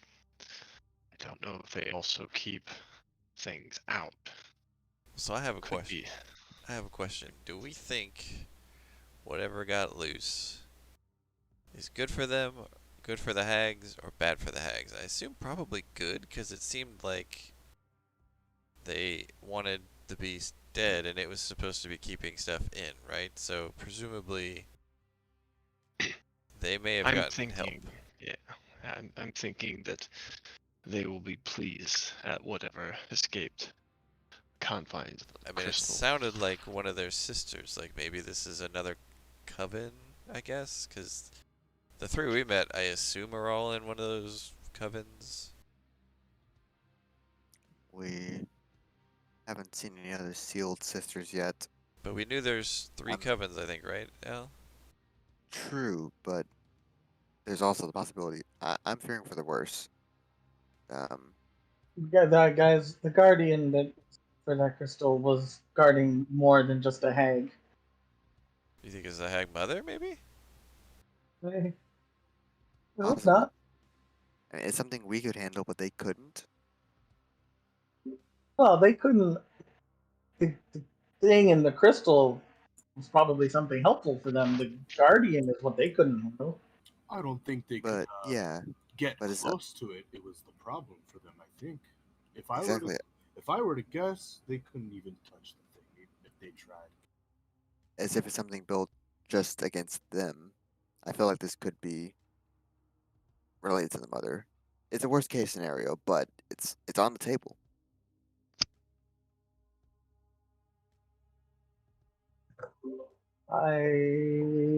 don't know if they also keep things out. so I have a Could question. be. I have a question. Do we think whatever got loose is good for them, good for the hags, or bad for the hags? I assume probably good, because it seemed like they wanted the beast dead, and it was supposed to be keeping stuff in, right? So presumably they may have I'm gotten help. thinking, yeah, I'm thinking that they will be pleased at whatever escaped confines of the I mean, it crystal. sounded like one of their sisters. Like maybe this is another coven, I guess, because the three we met, I assume, are all in one of those covens. We haven't seen any other sealed sisters yet. But we knew there's three covens, I think, right, Al? true, but there's also the possibility. I'm fearing for the worst. Um, Yeah, that guy's the guardian that for that crystal was guarding more than just a hag. You think it's the hag mother, maybe? I hope possibly. not. I mean, it's something we could handle, but they couldn't. Well, they couldn't. The thing in the crystal was probably something helpful for them. The guardian is what they couldn't handle. I don't think they could But yeah, get but it's close to it. It was the problem for them. I think. If I were to, exactly if I were to guess, they couldn't even touch the thing if they tried. as if it's something built just against them. I feel like this could be related to the mother. It's a worst case scenario, but it's on the table.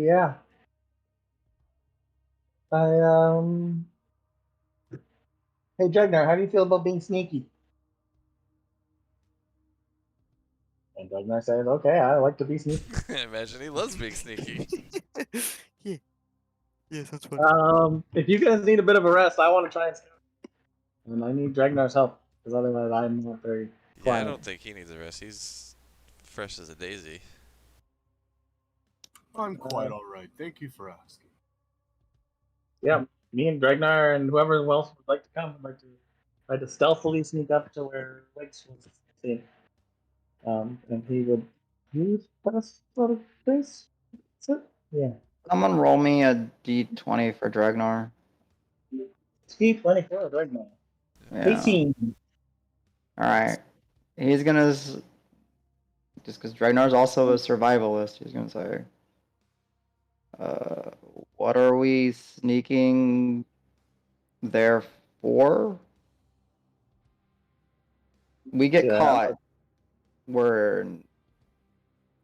Yeah. I Hey Jagnar, how do you feel about being sneaky? And Jagnar says, "Okay, I like to be sneaky." Imagine he loves being sneaky. Yeah, yeah, sounds fun. If you guys need a bit of a rest, I want to try and scout, and I need Dragnar's help because otherwise I'm not very Yeah, I quiet. don't think he needs a rest. He's fresh as a daisy. I'm quite all right. Thank you for asking. Yeah, me and Dragnar and whoever else would like to come would like to try to stealthily sneak up to where Wix was seen. And he would put us out of this. That's it. Yeah. Someone roll me a d20 for Dragnar. T24 Dragnar. Yeah. 18. All right. He's gonna just because Dragnar's also a survivalist. He's gonna say, "What are we sneaking there for? We get Yeah. caught. We're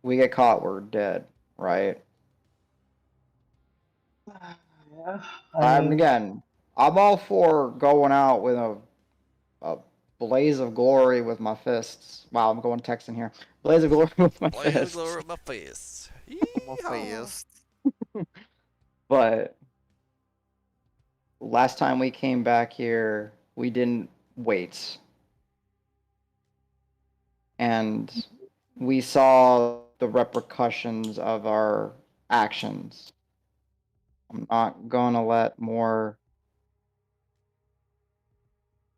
we get caught. We're dead, right?" Yeah. I mean, Again, I'm all for going out with a blaze of glory with my fists. Wow, I'm going Texan here. Blaze of glory with my Blaze the glory fists. of my face. My Yeehaw. face. But last time we came back here, we didn't wait. And we saw the repercussions of our actions. I'm not gonna let more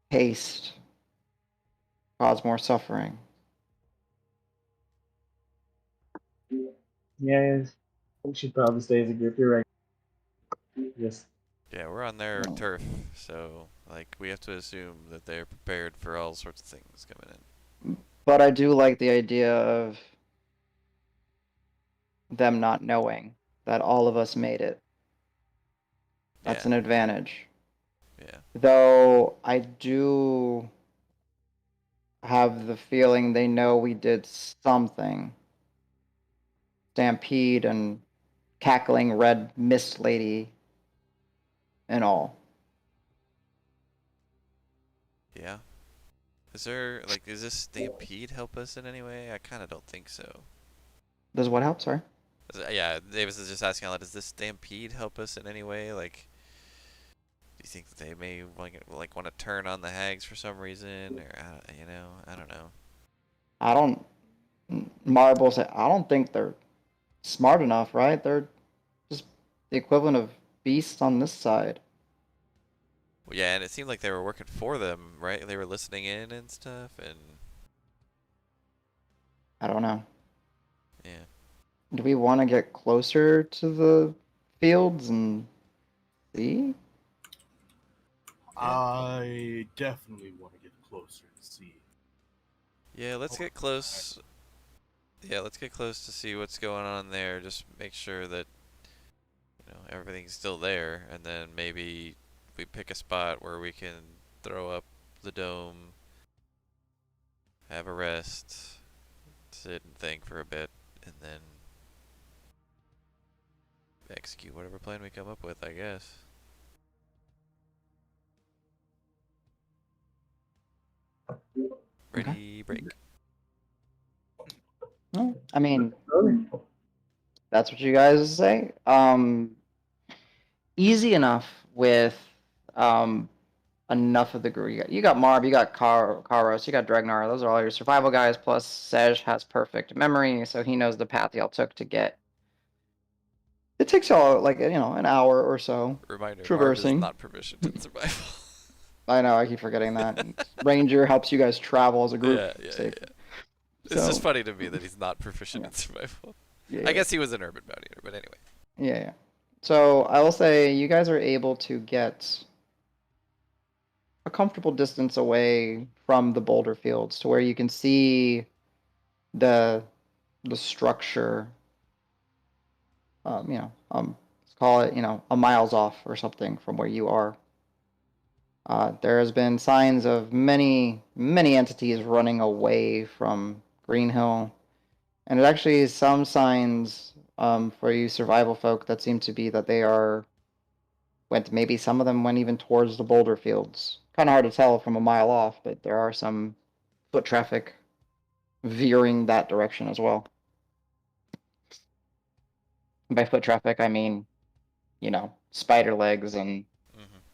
haste cause more suffering. yeah, we should probably stay as a group. You're right. Yes. Yeah, we're on their Hmm. turf, so like we have to assume that they're prepared for all sorts of things coming in. But I do like the idea of them not knowing that all of us made it. That's Yeah, an advantage. yeah, Though I do have the feeling they know we did something. Stampede and cackling red mist lady and all. yeah. Is there like does this stampede help us in any way? I kind of don't think so. Does what help? Sorry. Yeah, Davis is just asking a lot. Does this stampede help us in any way? Like, do you think that they may like want to turn on the hags for some reason, or you know, I don't know. I don't. Marbles. I don't think they're smart enough, right? They're just the equivalent of beasts on this side. Well, yeah, and it seemed like they were working for them, right? They were listening in and stuff, and I don't know. yeah. Do we want to get closer to the fields and see? I definitely want to get closer to see. Yeah, let's get close. Yeah, let's get close to see what's going on there. Just make sure that everything's still there, and then maybe we pick a spot where we can throw up the dome, have a rest, sit and think for a bit, and then execute whatever plan we come up with, I guess. Ready, break. No, I mean, That's what you guys say. Easy enough with enough of the group. You got Marb, you got Karos, you got Dregnar. Those are all your survival guys. Plus, Sej has perfect memory, so he knows the path y'all took to get. It takes y'all like an hour or so Reminder: Marv is traversing. not proficient in survival. I know, I keep forgetting that. Ranger helps you guys travel as a group. Yeah. safe. It's just So, funny to me that he's not proficient Yeah. in survival. yeah, I guess he was an urban bounty hunter, but anyway. Yeah. So I will say you guys are able to get a comfortable distance away from the boulder fields to where you can see the structure. Let's call it a miles off or something from where you are. There has been signs of many entities running away from Greenhill, and it actually is some signs for you survival folk that seem to be that they went, maybe some of them went even towards the boulder fields. Kind of hard to tell from a mile off, but there are some foot traffic veering that direction as well. By foot traffic, I mean, spider legs and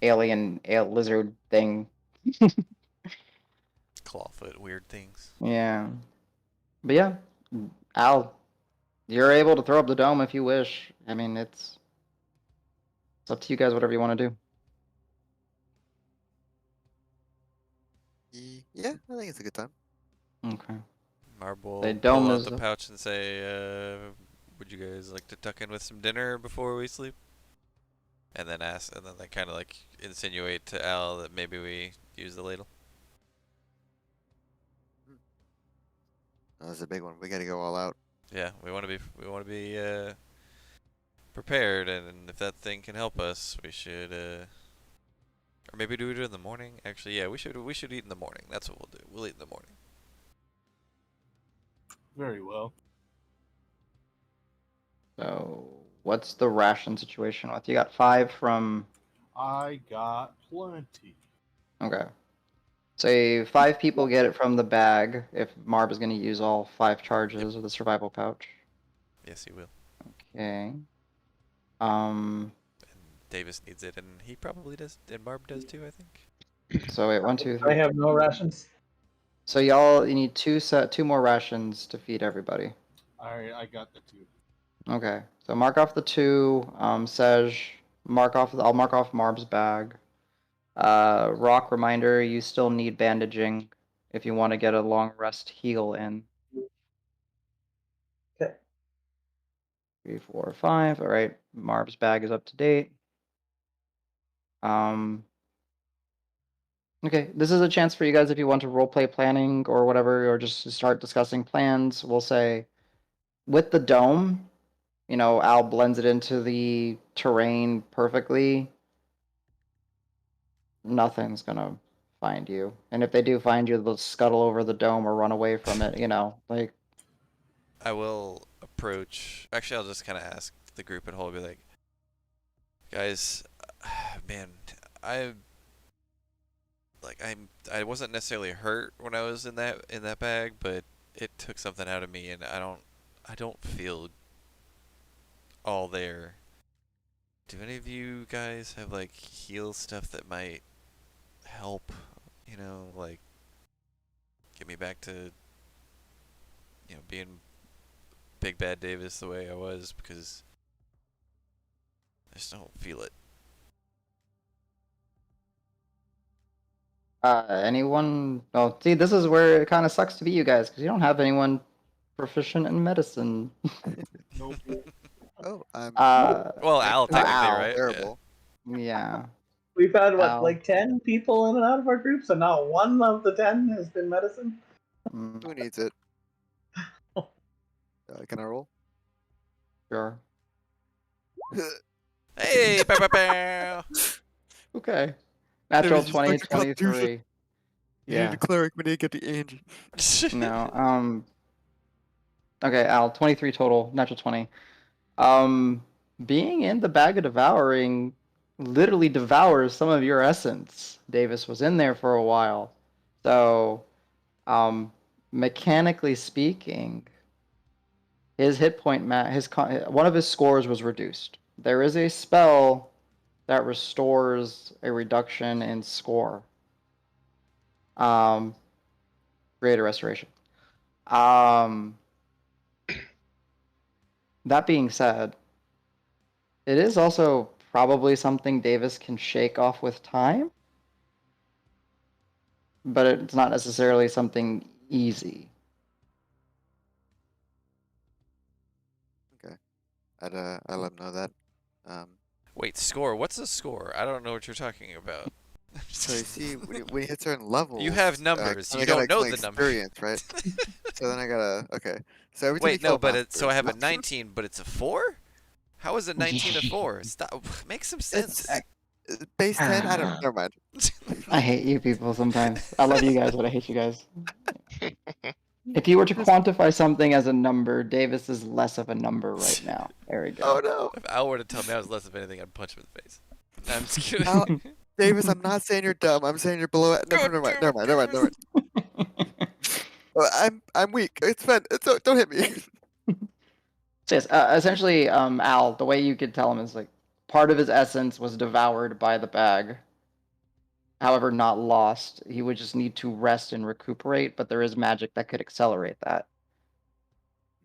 alien lizard thing. Clawfoot, weird things. Yeah. But yeah, Al, you're able to throw up the dome if you wish. I mean, it's up to you guys, whatever you want to do. Yeah, I think it's a good time. Okay. Marble The pull dome out is the pouch and say, would you guys like to tuck in with some dinner before we sleep? And then they kind of like insinuate to Al that maybe we use the ladle. That was a big one. We gotta go all out. Yeah, we want to be prepared, and if that thing can help us, we should or maybe do it in the morning. Actually, yeah, we should eat in the morning. That's what we'll do. We'll eat in the morning. Very well. So, what's the ration situation with? You got 5 from. I got plenty. Okay. Say 5 people get it from the bag if Marb is going to use all 5 charges of the survival pouch. Yes, he will. Okay. And Davis needs it, and he probably does, and Marb does too, I think. So wait, 1, 2, 3. I have no rations. So you need 2 more rations to feed everybody. Alright, I got the 2. Okay. So mark off the 2. Sej, I'll mark off Marb's bag. Rock reminder, you still need bandaging if you want to get a long rest heal in. Okay. 3, 4, 5. All right. Marb's bag is up to date. Okay, this is a chance for you guys if you want to roleplay planning or whatever, or just start discussing plans. We'll say, with the dome, Al blends it into the terrain perfectly. Nothing's gonna find you, and if they do find you, they'll scuttle over the dome or run away from it. Like. I will approach. Actually, I'll just kind of ask the group at whole, be like, guys, man, I wasn't necessarily hurt when I was in that bag, but it took something out of me, and I don't feel all there. Do any of you guys have like heal stuff that might help? Like get me back to being Big Bad Davis the way I was, because I just don't feel it. Anyone? Well, see, this is where it kind of sucks to be you guys, because you don't have anyone proficient in medicine. Nope. Oh, I'm Well, Al technically, Al. right? terrible. Yeah. We've had Ow. like 10 people in and out of our group, so not one of the 10 has been medicine. Who needs it? Can I roll? Sure. Hey, bow, bow, bow. Okay. Natural There's just 20, like a confusion. 23. You Yeah. need a cleric, we need to get the engine. No. Okay, Al, 23 total, natural 20. Being in the bag of devouring literally devours some of your essence. Davis was in there for a while. So, mechanically speaking, His hit point one of his scores was reduced. There is a spell that restores a reduction in score. Greater restoration. That being said, it is also probably something Davis can shake off with time, but it's not necessarily something easy. Okay, I'd let him know that. Wait, score? What's a score? I don't know what you're talking about. So you see, when you hit certain levels, You have numbers. I You gotta don't know claim the numbers. experience, right? So then I gotta okay. So every time you Wait, kill no, a but monster, so I have a 19, but it's a 4? How is a 19 a 4? Stop. Make some sense. It's base 10. I don't. Never mind. I hate you people sometimes. I love you guys, but I hate you guys. If you were to quantify something as a number, Davis is less of a number right now. There we Oh go. no, If Al were to tell me I was less of anything, I'd punch him in the face. No, I'm just kidding. Al, Davis. I'm not saying you're dumb. I'm saying you're below. God Never mind. damn it, Never mind. Never mind. I'm weak. It's fine. Don't hit me. So yes, essentially, Al, the way you could tell him is like part of his essence was devoured by the bag. However, not lost. He would just need to rest and recuperate, but there is magic that could accelerate that.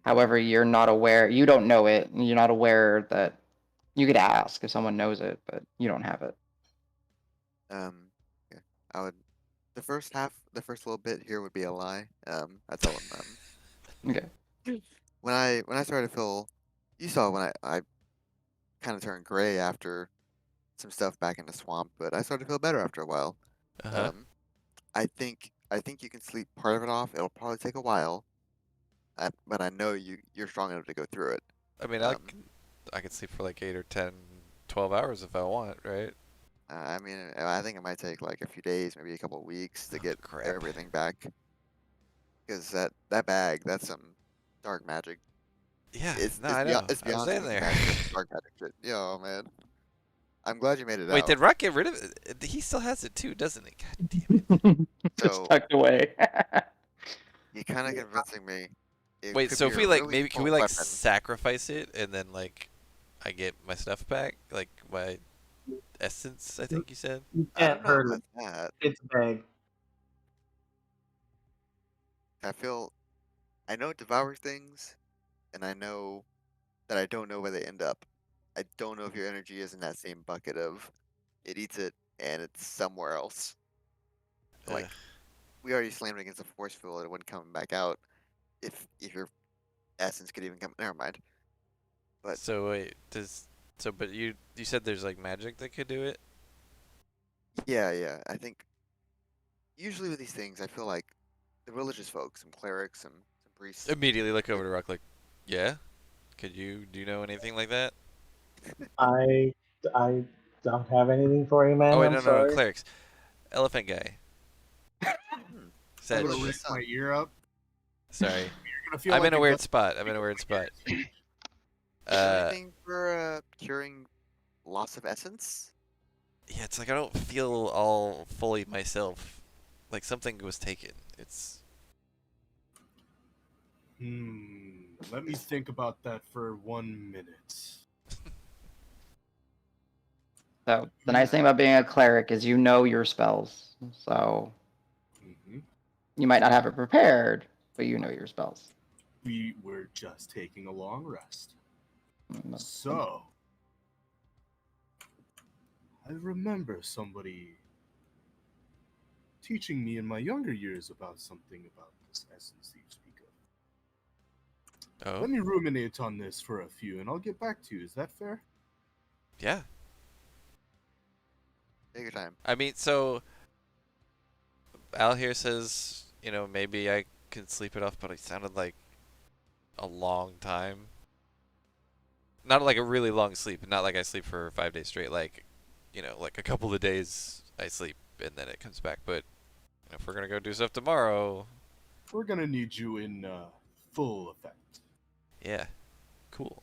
However, you're not aware, you don't know it, and you're not aware that you could ask if someone knows it, but you don't have it. Yeah, I would. The first little bit here would be a lie. I tell him. Okay. When I started to feel, you saw when I kind of turned gray after some stuff back in the swamp, but I started to feel better after a while. Uh-huh. I think you can sleep part of it off. It'll probably take a while, but I know you're strong enough to go through it. I mean, Um, I could sleep for like 8 or 10, 12 hours if I want, right? I mean, I think it might take like a few days, maybe a couple of weeks to Oh, get crap. everything back. Because that bag, that's some dark magic. Yeah, It's no, it's I beyond know. it's I was beyond in human there. magic. It's dark magic shit. Yo, man, I'm glad you made it Wait, out. did Rock get rid of it? He still has it too, doesn't he? God damn it. Just So tucked away. you kind of convincing me. It Wait, could so be if a we like, really maybe can we strong like weapon. sacrifice it and then like I get my stuff back? Like my essence, I think you said? You I can't don't know hurt about it. that. It's a bag. I know it devours things, and I know that I don't know where they end up. I don't know if your energy is in that same bucket of it eats it and it's somewhere else. Ugh. Like we already slammed against the force field, it wouldn't come back out if your essence could even come. Never mind. But So wait, but you said there's like magic that could do it? yeah, I think usually with these things, I feel like the religious folks, some clerics, some priests. Immediately look over to Rock like, yeah? Do you know anything like that? I don't have anything for you, man. Oh wait, I'm no, sorry. clerics. Elephant guy. Hmm, I'm Sedge. gonna Look at rip the my sun. ear up. Sorry. You're gonna feel I'm like in a weird dust- spot. I'm in a weird spot. You know anything for curing loss of essence? Yeah, it's like I don't feel all fully myself. Like something was taken. It's Let me think about that for 1 minute. So the nice thing about being a cleric is you know your spells. So hmm you might not have it prepared, but you know your spells. We were just taking a long rest. Mm, So, I remember somebody teaching me in my younger years about something about this essence that you speak of. oh Let me ruminate on this for a few, and I'll get back to you. Is that fair? yeah. Take your time. I mean, so Al here says, maybe I can sleep it off, but it sounded like a long time. Not like a really long sleep, not like I sleep for 5 days straight. Like, like a couple of days I sleep and then it comes back. But if we're gonna go do stuff tomorrow, We're gonna need you in full effect. yeah, cool.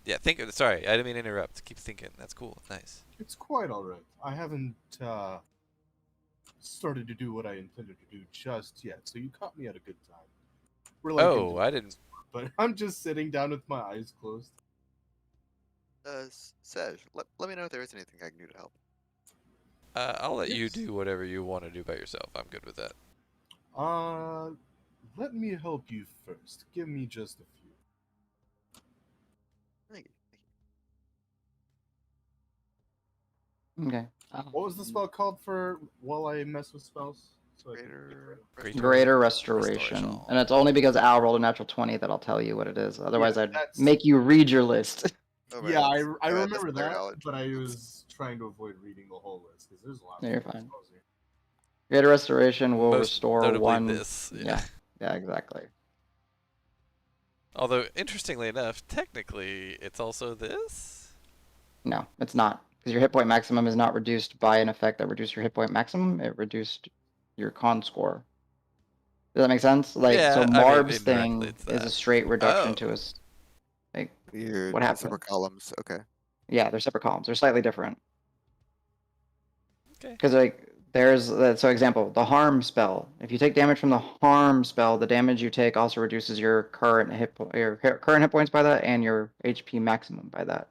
Yeah, sorry, I didn't mean to interrupt. Keep thinking. That's cool. Nice. It's quite alright. I haven't started to do what I intended to do just yet, so you caught me at a good time. We're like Oh, I didn't. but I'm just sitting down with my eyes closed. Sej, let me know if there is anything I can do to help. I'll let you Yes. do whatever you want to do by yourself. I'm good with that. Let me help you first. Give me just a few. Thank you. Okay. What was the spell called for while I mess with spells? So I can Greater Greater Restoration. restoration. And it's only because Al rolled a natural 20 that I'll tell you what it is. Otherwise, I'd that's- make you read your list. Oh, Yeah, I that's remember player that, knowledge. but I Oops. was trying to avoid reading the whole list because there's a lot. No, you're of fine. spells here. Greater restoration will Most restore notably one. this. Yeah. Yeah, exactly. Although, interestingly enough, technically, it's also this? No, it's not. Because your hit point maximum is not reduced by an effect that reduced your hit point maximum. It reduced your con score. Does that make sense? Like, Yeah, so I mean, Marb's indirectly thing it's is a that. straight reduction Oh. to us. Like, Weird. what happened? Separate columns. Okay. Yeah, they're separate columns. They're slightly different. Okay. Because like there's so example, the harm spell. If you take damage from the harm spell, the damage you take also reduces your current current hit points by that and your HP maximum by that.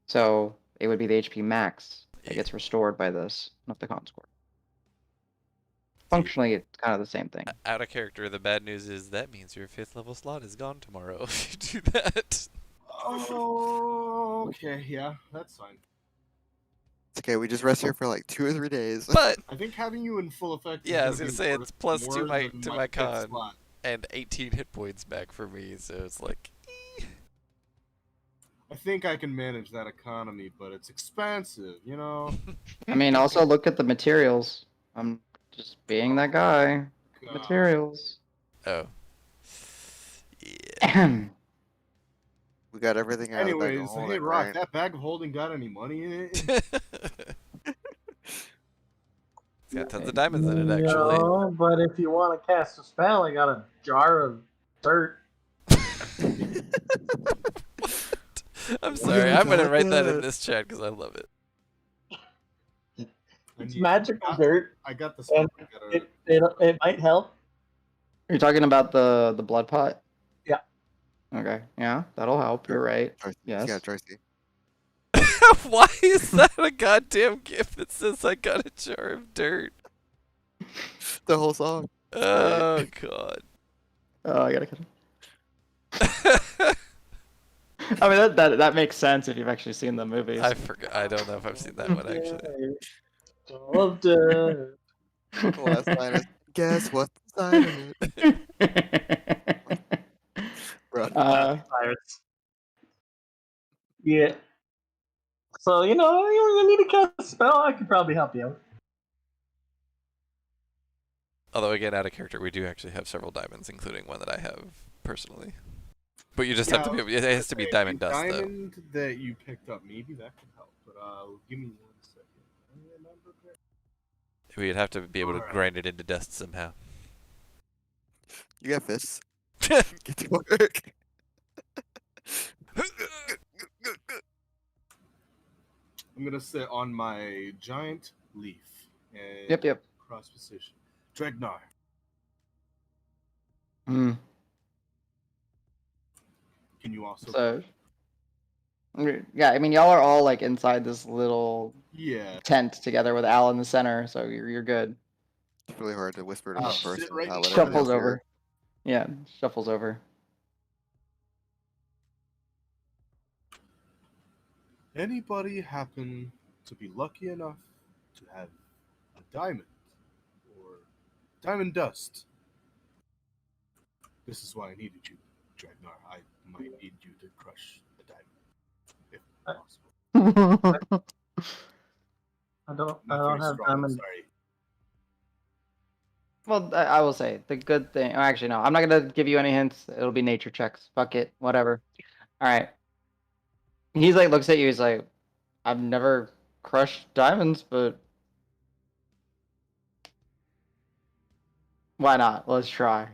So it would be the HP max that gets restored by this, not the con score. Functionally, it's kind of the same thing. Out of character, the bad news is that means your 5th level slot is gone tomorrow if you do that. Oh, okay, yeah, that's fine. It's okay. We just rest here for like 2 or 3 days. But, I think having you in full effect. yeah, I is was gonna gonna be say, it's plus more to my than to my fifth con, slot. and 18 hit points back for me, so it's like... I think I can manage that economy, but it's expensive, you know. I mean, also look at the materials. I'm just being that guy. God. Materials. Oh. Yeah. We got everything out of the bag of Anyways, hey holding, Rock, right? that bag of holding got any money in it? It's got tons of diamonds in it, actually. No, but if you want to cast a spell, I got a jar of dirt. I'm sorry, I'm gonna got write that in that. this chat because I love it. It's Yeah, magical dirt. I got the spell. And it might help. You're talking about the blood pot? Yeah. Okay. Yeah, that'll help. You're right. Yes. Yeah, Tracy. Why is that a goddamn gift that says I got a jar of dirt? The whole song. Oh god. Oh, I gotta cut him. I mean, that makes sense if you've actually seen the movies. I forgot. I don't know if I've seen that one actually. Of dirt. The last line is, guess what's inside of it? Bro. Pirates. Yeah. So, you need to cast a spell, I could probably help you out. Although again, out of character, we do actually have several diamonds, including one that I have personally. But you just have to be. It has to be diamond dust, though. Diamond that you picked up, maybe that could help. But give me 1 second. We'd have to be able to grind it into dust somehow. You got fists. Get to work. I'm gonna sit on my giant leaf and Yep. cross position. Dregnar. Hmm. Can you also? So, yeah, I mean, y'all are all like inside this little Yeah. tent together with Al in the center, so you're good. It's really hard to whisper to Oh, one sit person. right Not in let front of everyone Shuffles else hear over. it. Yeah, shuffles over. Anybody happen to be lucky enough to have a diamond or diamond dust? This is why I needed you, Dragnar. I might need you to crush the diamond, if possible. I don't Not very have strong, I'm diamond. sorry. Well, I will say the good thing. Oh, actually, no, I'm not gonna give you any hints. It'll be nature checks. Fuck it, whatever. All right. He's like looks at you. He's like, I've never crushed diamonds, but why not? Let's try.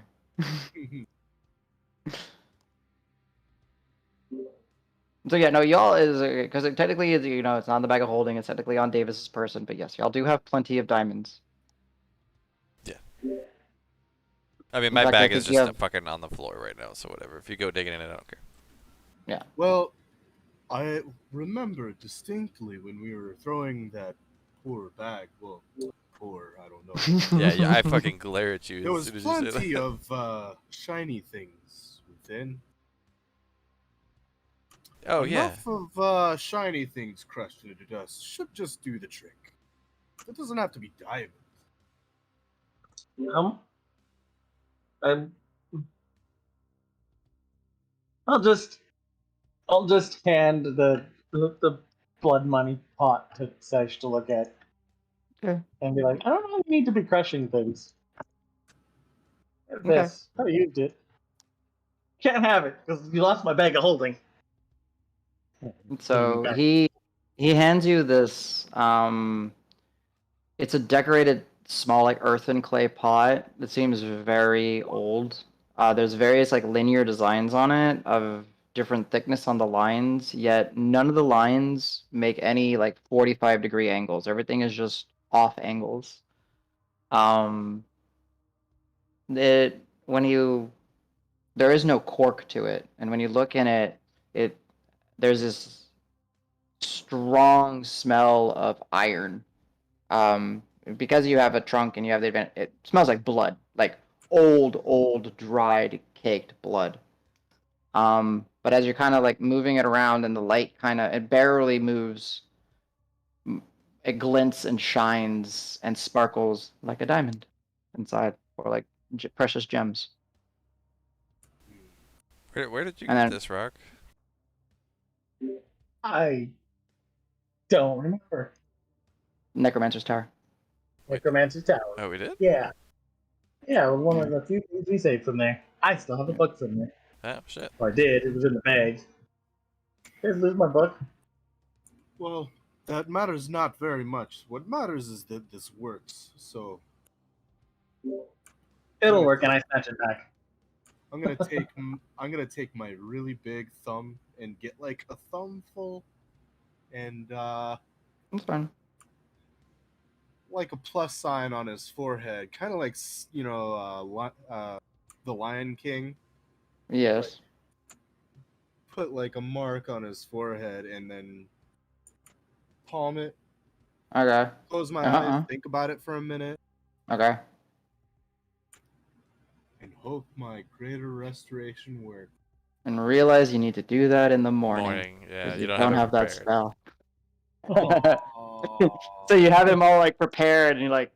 So yeah, no, y'all is because it technically is it's not in the bag of holding. It's technically on Davis's person, but yes, y'all do have plenty of diamonds. Yeah. I mean, In my fact, I bag is think you just have. fucking on the floor right now, so whatever. If you go digging in it, I don't care. Yeah. Well, I remember distinctly when we were throwing that poor bag. Well, poor, I don't know. Yeah, I fucking glare at you There as was soon as you say plenty that. of shiny things within. Oh yeah. Enough of shiny things crushed into dust should just do the trick. It doesn't have to be diamond. I'm, I'll just I'll just hand the blood money pot to Sesh to look at Okay. and be like, I don't really need to be crushing things. Okay. This, I used it. Can't have it because you lost my bag of holding. So he hands you this. It's a decorated small like earthen clay pot that seems very old. There's various like linear designs on it of different thickness on the lines, yet none of the lines make any like 45-degree angles. Everything is just off angles. Um, it when you there is no cork to it, and when you look in it, there's this strong smell of iron. Because you have a trunk and you have the advantage, it smells like blood, like old, dried, caked blood. But as you're kind of like moving it around and the light it barely moves, it glints and shines and sparkles like a diamond inside, or like precious gems. Where did you And get then this, Rock? I don't remember. Necromancer's Tower. Wait. Necromancer's Tower. Oh, we did? Yeah. Yeah, it was one Yeah. of the few things we saved from there. I still have the book from there. Oh shit. Or I did. It was in the bag. Here's my book. Well, that matters not very much. What matters is that this works. So It'll work, and I snatch it back. I'm gonna take my really big thumb and get like a thumbful, and That's fine. like a plus sign on his forehead, kind of like the Lion King. Yes. Put like a mark on his forehead, and then palm it. Okay. Close my Uh-uh. eyes, think about it for a minute, Okay. and hope my greater restoration works. And realize you need to do that in the morning. Yeah, 'Cause you don't don't have it have that prepared. spell. Oh. So you have him all like prepared, and you're like,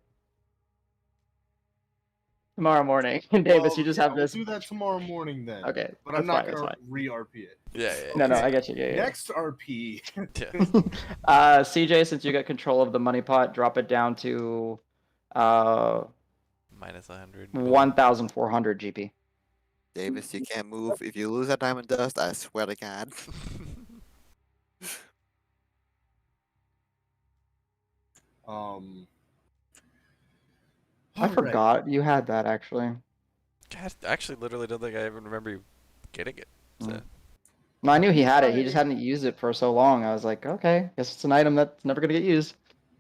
tomorrow morning. And Davis, Well, you just yeah, have we'll this. do that tomorrow morning then. Okay, But I'm that's not fine. gonna re-RP it. Yeah. No, I get you. Yeah. Next RP. Yeah. CJ, since you got control of the money pot, drop it down to Minus 100. 1,400 GP. Davis, you can't move. If you lose that diamond dust, I swear to God. Um. I all right. forgot you had that actually. God, I actually literally don't think I even remember you getting it. So. No, I knew he had it. He just hadn't used it for so long. I was like, okay, guess it's an item that's never gonna get used.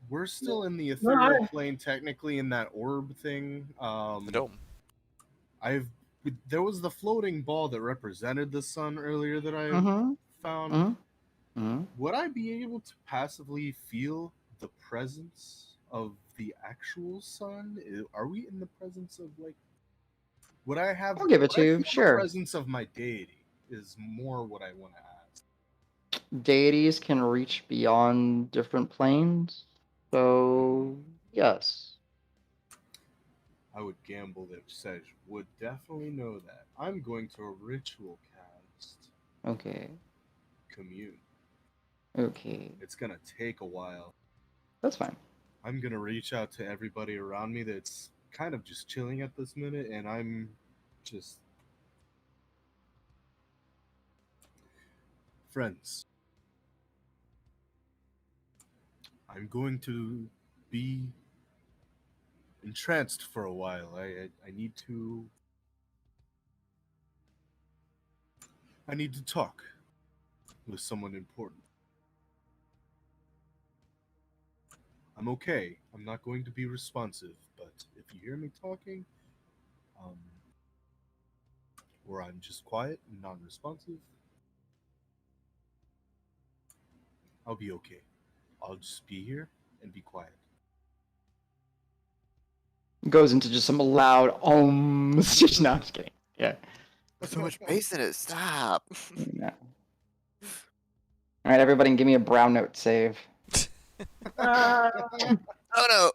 We're still in the ethereal plane, technically in that orb thing. The dome. There was the floating ball that represented the sun earlier that I found. Mm-hmm. Would I be able to passively feel the presence of the actual sun? Are we in the presence of like? Would I have? I'll give it to you. The Sure. presence of my deity is more what I want to ask. Deities can reach beyond different planes, so yes. I would gamble that Sej would definitely know that. I'm going to ritual cast Okay. commune. Okay. It's gonna take a while. That's fine. I'm gonna reach out to everybody around me that's kind of just chilling at this minute, and I'm just friends. I'm going to be entranced for a while. I need to talk with someone important. I'm okay. I'm not going to be responsive, but if you hear me talking, or I'm just quiet and non-responsive, I'll be okay. I'll just be here and be quiet. Goes into just some loud no, I'm just kidding. Yeah. There's so much bass in it. Stop. No. All right, everybody, give me a brown note save. Uh Oh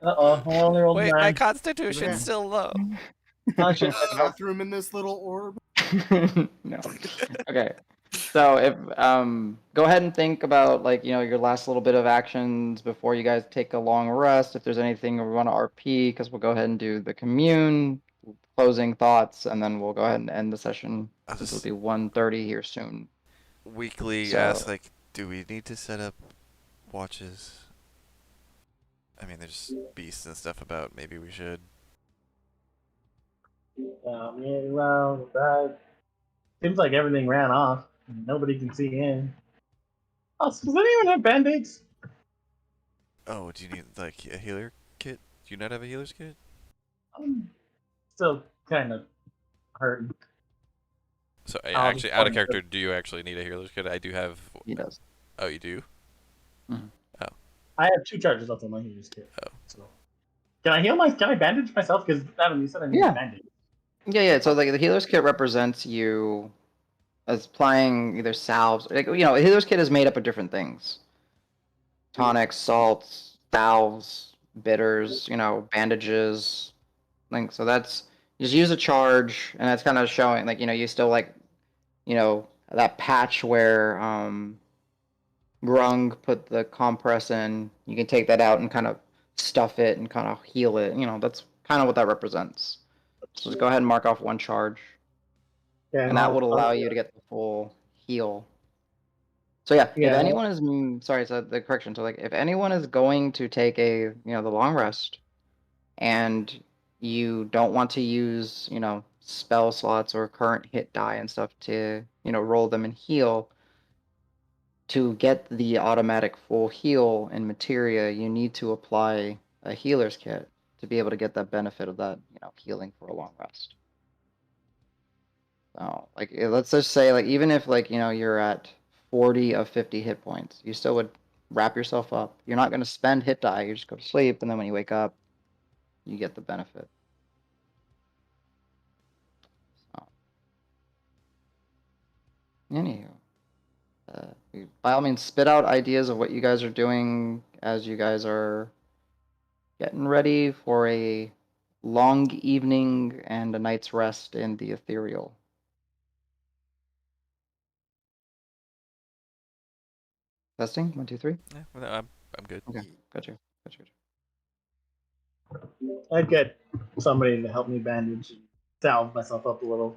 oh, I only rolled Wait, my 9. constitution's Yeah. still low. Oh, shit. Bathroom in this little orb. No. Okay. So if go ahead and think about like your last little bit of actions before you guys take a long rest. If there's anything we want to RP, because we'll go ahead and do the commune, closing thoughts, and then we'll go ahead and end the session. I'll Since it'll just be 1:30 here soon. weekly So- ask, like, do we need to set up watches? I mean, there's beasts and stuff about. Maybe we should. Yeah, well, that seems like everything ran off. Nobody can see in. Oh, does anyone have band-aids? Oh, do you need like a healer kit? Do you not have a healer's kit? I'm still kind of hurting. So I'll actually, just out of point character, do you actually need a healer's kit? I do have. He does. Oh, you do? I have 2 charges left on my healer's kit. Oh. So. Can I bandage myself? Because Adam, you said I need Yeah. a bandage. Yeah. So like the healer's kit represents you as applying either salves. Like a healer's kit is made up of different things: tonics, salts, salves, bitters. Bandages. Like so that's just use a charge, and that's kind of showing like you still like that patch where Grung put the compress in. You can take that out and kind of stuff it and kind of heal it. That's kind of what that represents. So just go ahead and mark off 1 charge. Yeah, And that would allow you to get the full heal. So yeah, if Yeah. anyone is sorry, so the correction. So like if anyone is going to take the long rest and you don't want to use, spell slots or current hit die and stuff to, roll them and heal, to get the automatic full heal in materia, you need to apply a healer's kit to be able to get that benefit of that, healing for a long rest. So, like, let's just say, like, even if, like, you're at 40 of 50 hit points, you still would wrap yourself up. You're not going to spend hit die. You just go to sleep, and then when you wake up, you get the benefit. So, anywho, by all means, spit out ideas of what you guys are doing as you guys are getting ready for a long evening and a night's rest in the ethereal. Testing? 1, 2, 3. Yeah, well, I'm good. Okay, gotcha. I'd get somebody to help me bandage and salve myself up a little.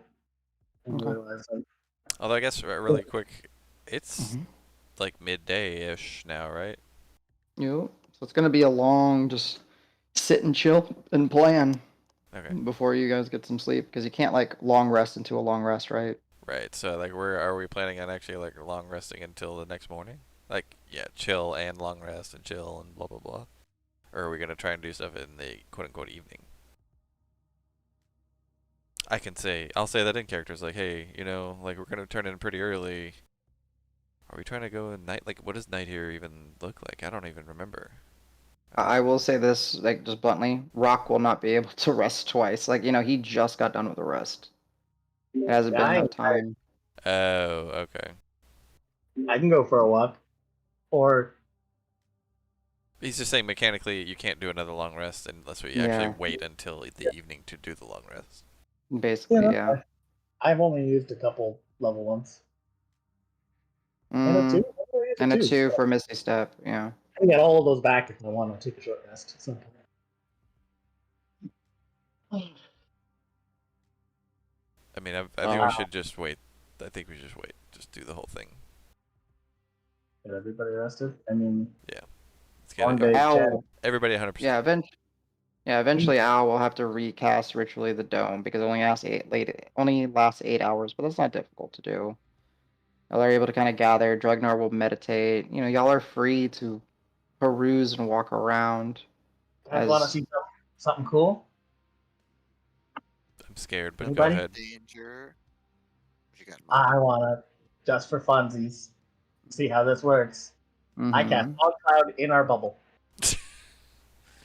And Okay. realize, like, Although I guess really quick, it's Mhm. like midday-ish now, right? Yep. So it's gonna be a long, just sit and chill and plan Okay. before you guys get some sleep, because you can't like long rest into a long rest, right? Right. So like, are we planning on actually like long resting until the next morning? Like, yeah, chill and long rest and chill and blah blah blah. Or are we gonna try and do stuff in the quote unquote evening? I'll say that in characters, like, hey, like we're gonna turn in pretty early. Are we trying to go at night? Like, what does night here even look like? I don't even remember. I will say this, like, just bluntly, Rock will not be able to rest twice. Like, he just got done with the rest. It hasn't been enough time. Oh, okay. I can go for a walk. Or, He's just saying mechanically you can't do another long rest unless we Yeah. actually wait until the evening to do the long rest. Basically, that's yeah. fine. I've only used a couple level 1s. And a 2? Mm, I've only used and a 2, 2 so for Misty Step, yeah. I can get all of those back if I want to take a short rest. So. I mean, I think we should just wait. I think we should just wait. Just do the whole thing. Get everybody rested? I mean, Let's get one it. day, Al, Chad, Everybody 100%. yeah, eventually Al will have to recast Ritually the Dome because it only lasts 8 hours, but that's not difficult to do. Y'all are able to kind of gather. Drugnar will meditate. Y'all are free to peruse and walk around. I want to As see something cool. scared, but Anybody? go ahead. Danger. What you got, I Mark? wanna, just for funsies, see how this works. I cast Mm-hmm. Fog Cloud in our bubble.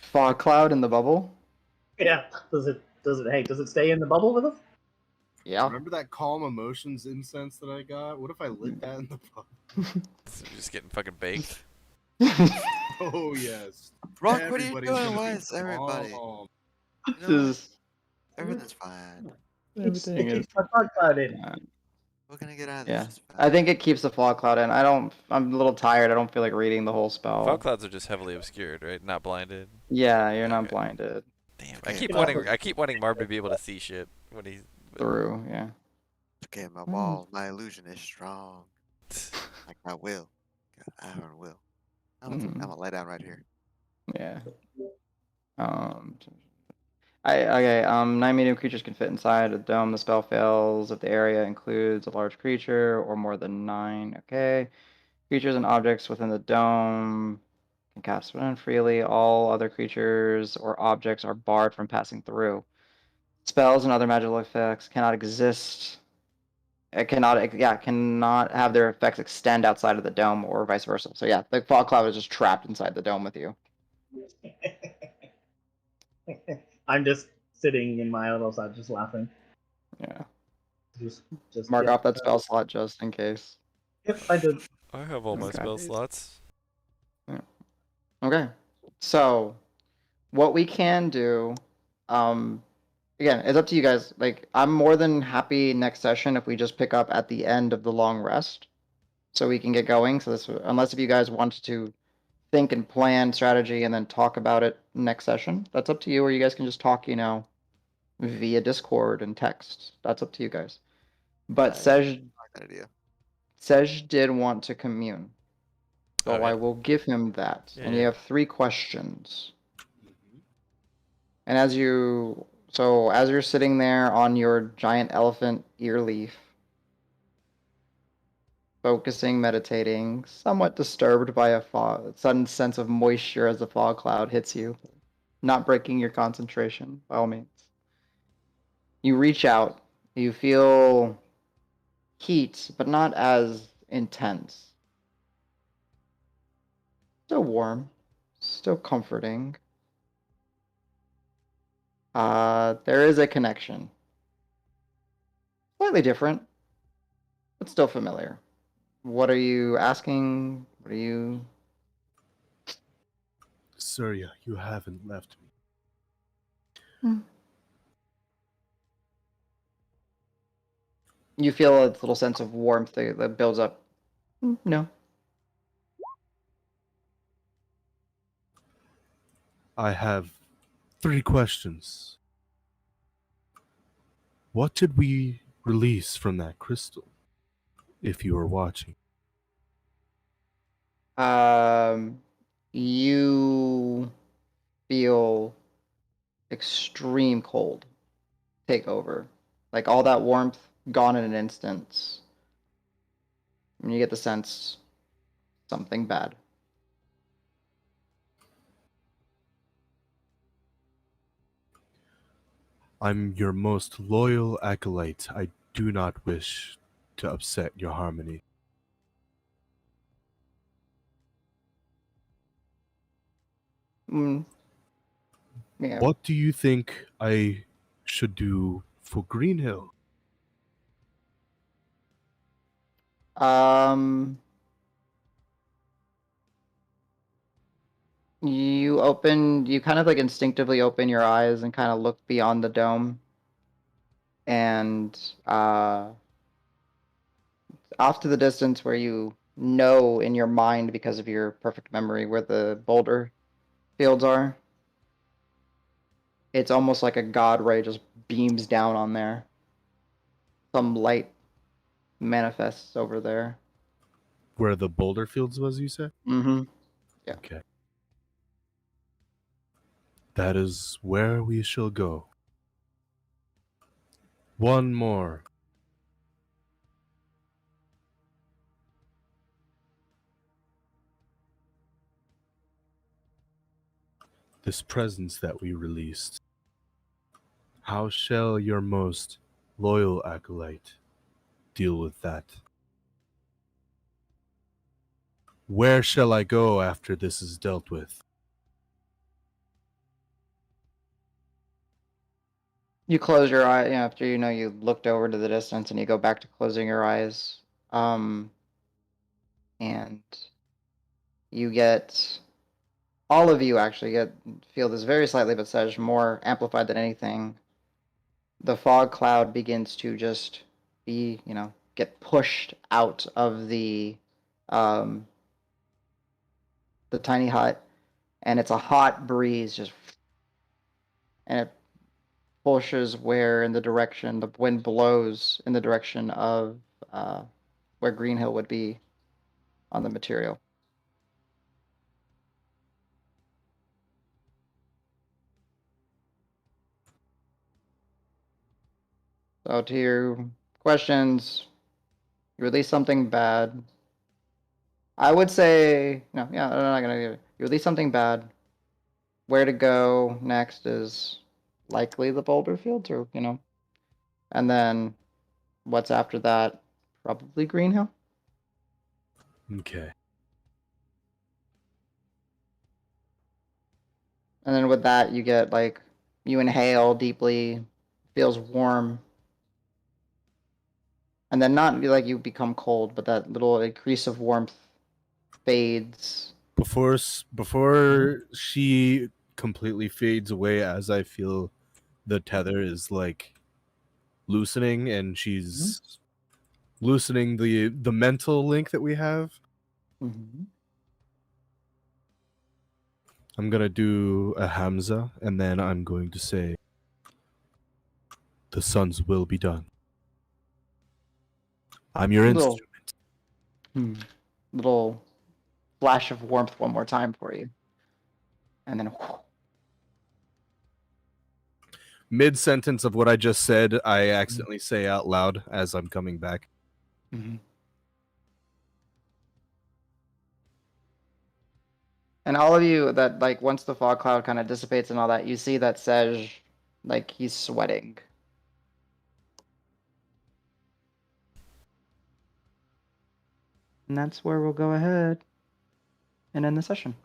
Fog cloud in the bubble. Yeah. Does it? Hey, does it stay in the bubble with us? Yeah. Remember that calm emotions incense that I got? What if I lit that in the pub? So you're just getting fucking baked. Oh yes. Rock, what are you Everybody's doing? gonna Why be is everybody? calm. You know what? Just Everything's fine. everything It is. keeps my Fog Cloud in. We're gonna get out of this Yeah. just fine. I think it keeps the fog cloud in. I'm a little tired. I don't feel like reading the whole spell. Fog clouds are just heavily obscured, right? Not blinded. Yeah, you're not Okay. blinded Damn, Okay, I keep wanting Marv to be able to see shit when he's. through. Yeah. Okay, my Hmm. wall, my illusion is strong. Like my will. Got iron will. I'm gonna lay down right here. Yeah. Um. Okay. 9 medium creatures can fit inside a dome. The spell fails if the area includes a large creature or more than 9. Okay. Creatures and objects within the dome can cast spell freely. All other creatures or objects are barred from passing through. Spells and other magical effects cannot exist. It cannot have their effects extend outside of the dome or vice versa. So yeah, the fog cloud is just trapped inside the dome with you. I'm just sitting in my little side, just laughing. Yeah. Just Mark yeah. off that spell slot just in case. Yep, I did. I have all my Okay. spell slots. Okay. So what we can do, um, again, it's up to you guys. Like, I'm more than happy next session if we just pick up at the end of the long rest, so we can get going. So this, unless if you guys wanted to think and plan strategy and then talk about it next session, that's up to you. Or you guys can just talk, via Discord and text. That's up to you guys. But I Sej like that idea. Sej did want to commune, so Oh, I yeah. will give him that. Yeah, And you yeah. have 3 questions. Mhm. And as you're sitting there on your giant elephant ear leaf, focusing, meditating, somewhat disturbed by a sudden sense of moisture as the fog cloud hits you, not breaking your concentration, by all means. You reach out, you feel heat, but not as intense. Still warm, still comforting. There is a connection. Slightly different, but still familiar. What are you asking? What are you... Surya, you haven't left me. You feel a little sense of warmth that builds up. No. I have 3 questions. What did we release from that crystal? If you were watching. You feel extreme cold take over. Like all that warmth gone in an instant. And you get the sense something bad. I'm your most loyal acolyte. I do not wish to upset your harmony. Yeah. What do you think I should do for Greenhill? Um, you kind of like instinctively open your eyes and kind of look beyond the dome. And off to the distance where you know in your mind because of your perfect memory where the boulder fields are. It's almost like a god ray just beams down on there. Some light manifests over there. Where the boulder fields was, you said? Mm-hmm. Yeah. Okay. That is where we shall go. One more. This presence that we released. How shall your most loyal acolyte deal with that? Where shall I go after this is dealt with? You close your eye after you looked over to the distance, and you go back to closing your eyes. And you get all of you actually feel this very slightly, but Sej more amplified than anything. The fog cloud begins to just be, get pushed out of the tiny hut, and it's a hot breeze and it pushes where in the direction the wind blows in the direction of where Green Hill would be on the material. So to your questions, you release something bad. I would say no. Yeah, I'm not gonna give it. You release something bad. Where to go next is likely the boulder fields, or and then what's after that? Probably Green Hill. Okay. And then with that, you get you inhale deeply, feels warm, and then not like you become cold, but that little increase of warmth fades. Before she completely fades away, as I feel the tether is loosening, and she's loosening the mental link that we have. Mm-hmm. I'm gonna do a Hamza, and then I'm going to say, "The sun's will be done." I'm your Little, instrument. little flash of warmth one more time for you, and then. Mid sentence of what I just said, I accidentally say out loud as I'm coming back. Mm-hmm. And all of you that once the fog cloud kind of dissipates and all that, you see that Sej, he's sweating. And that's where we'll go ahead and end the session.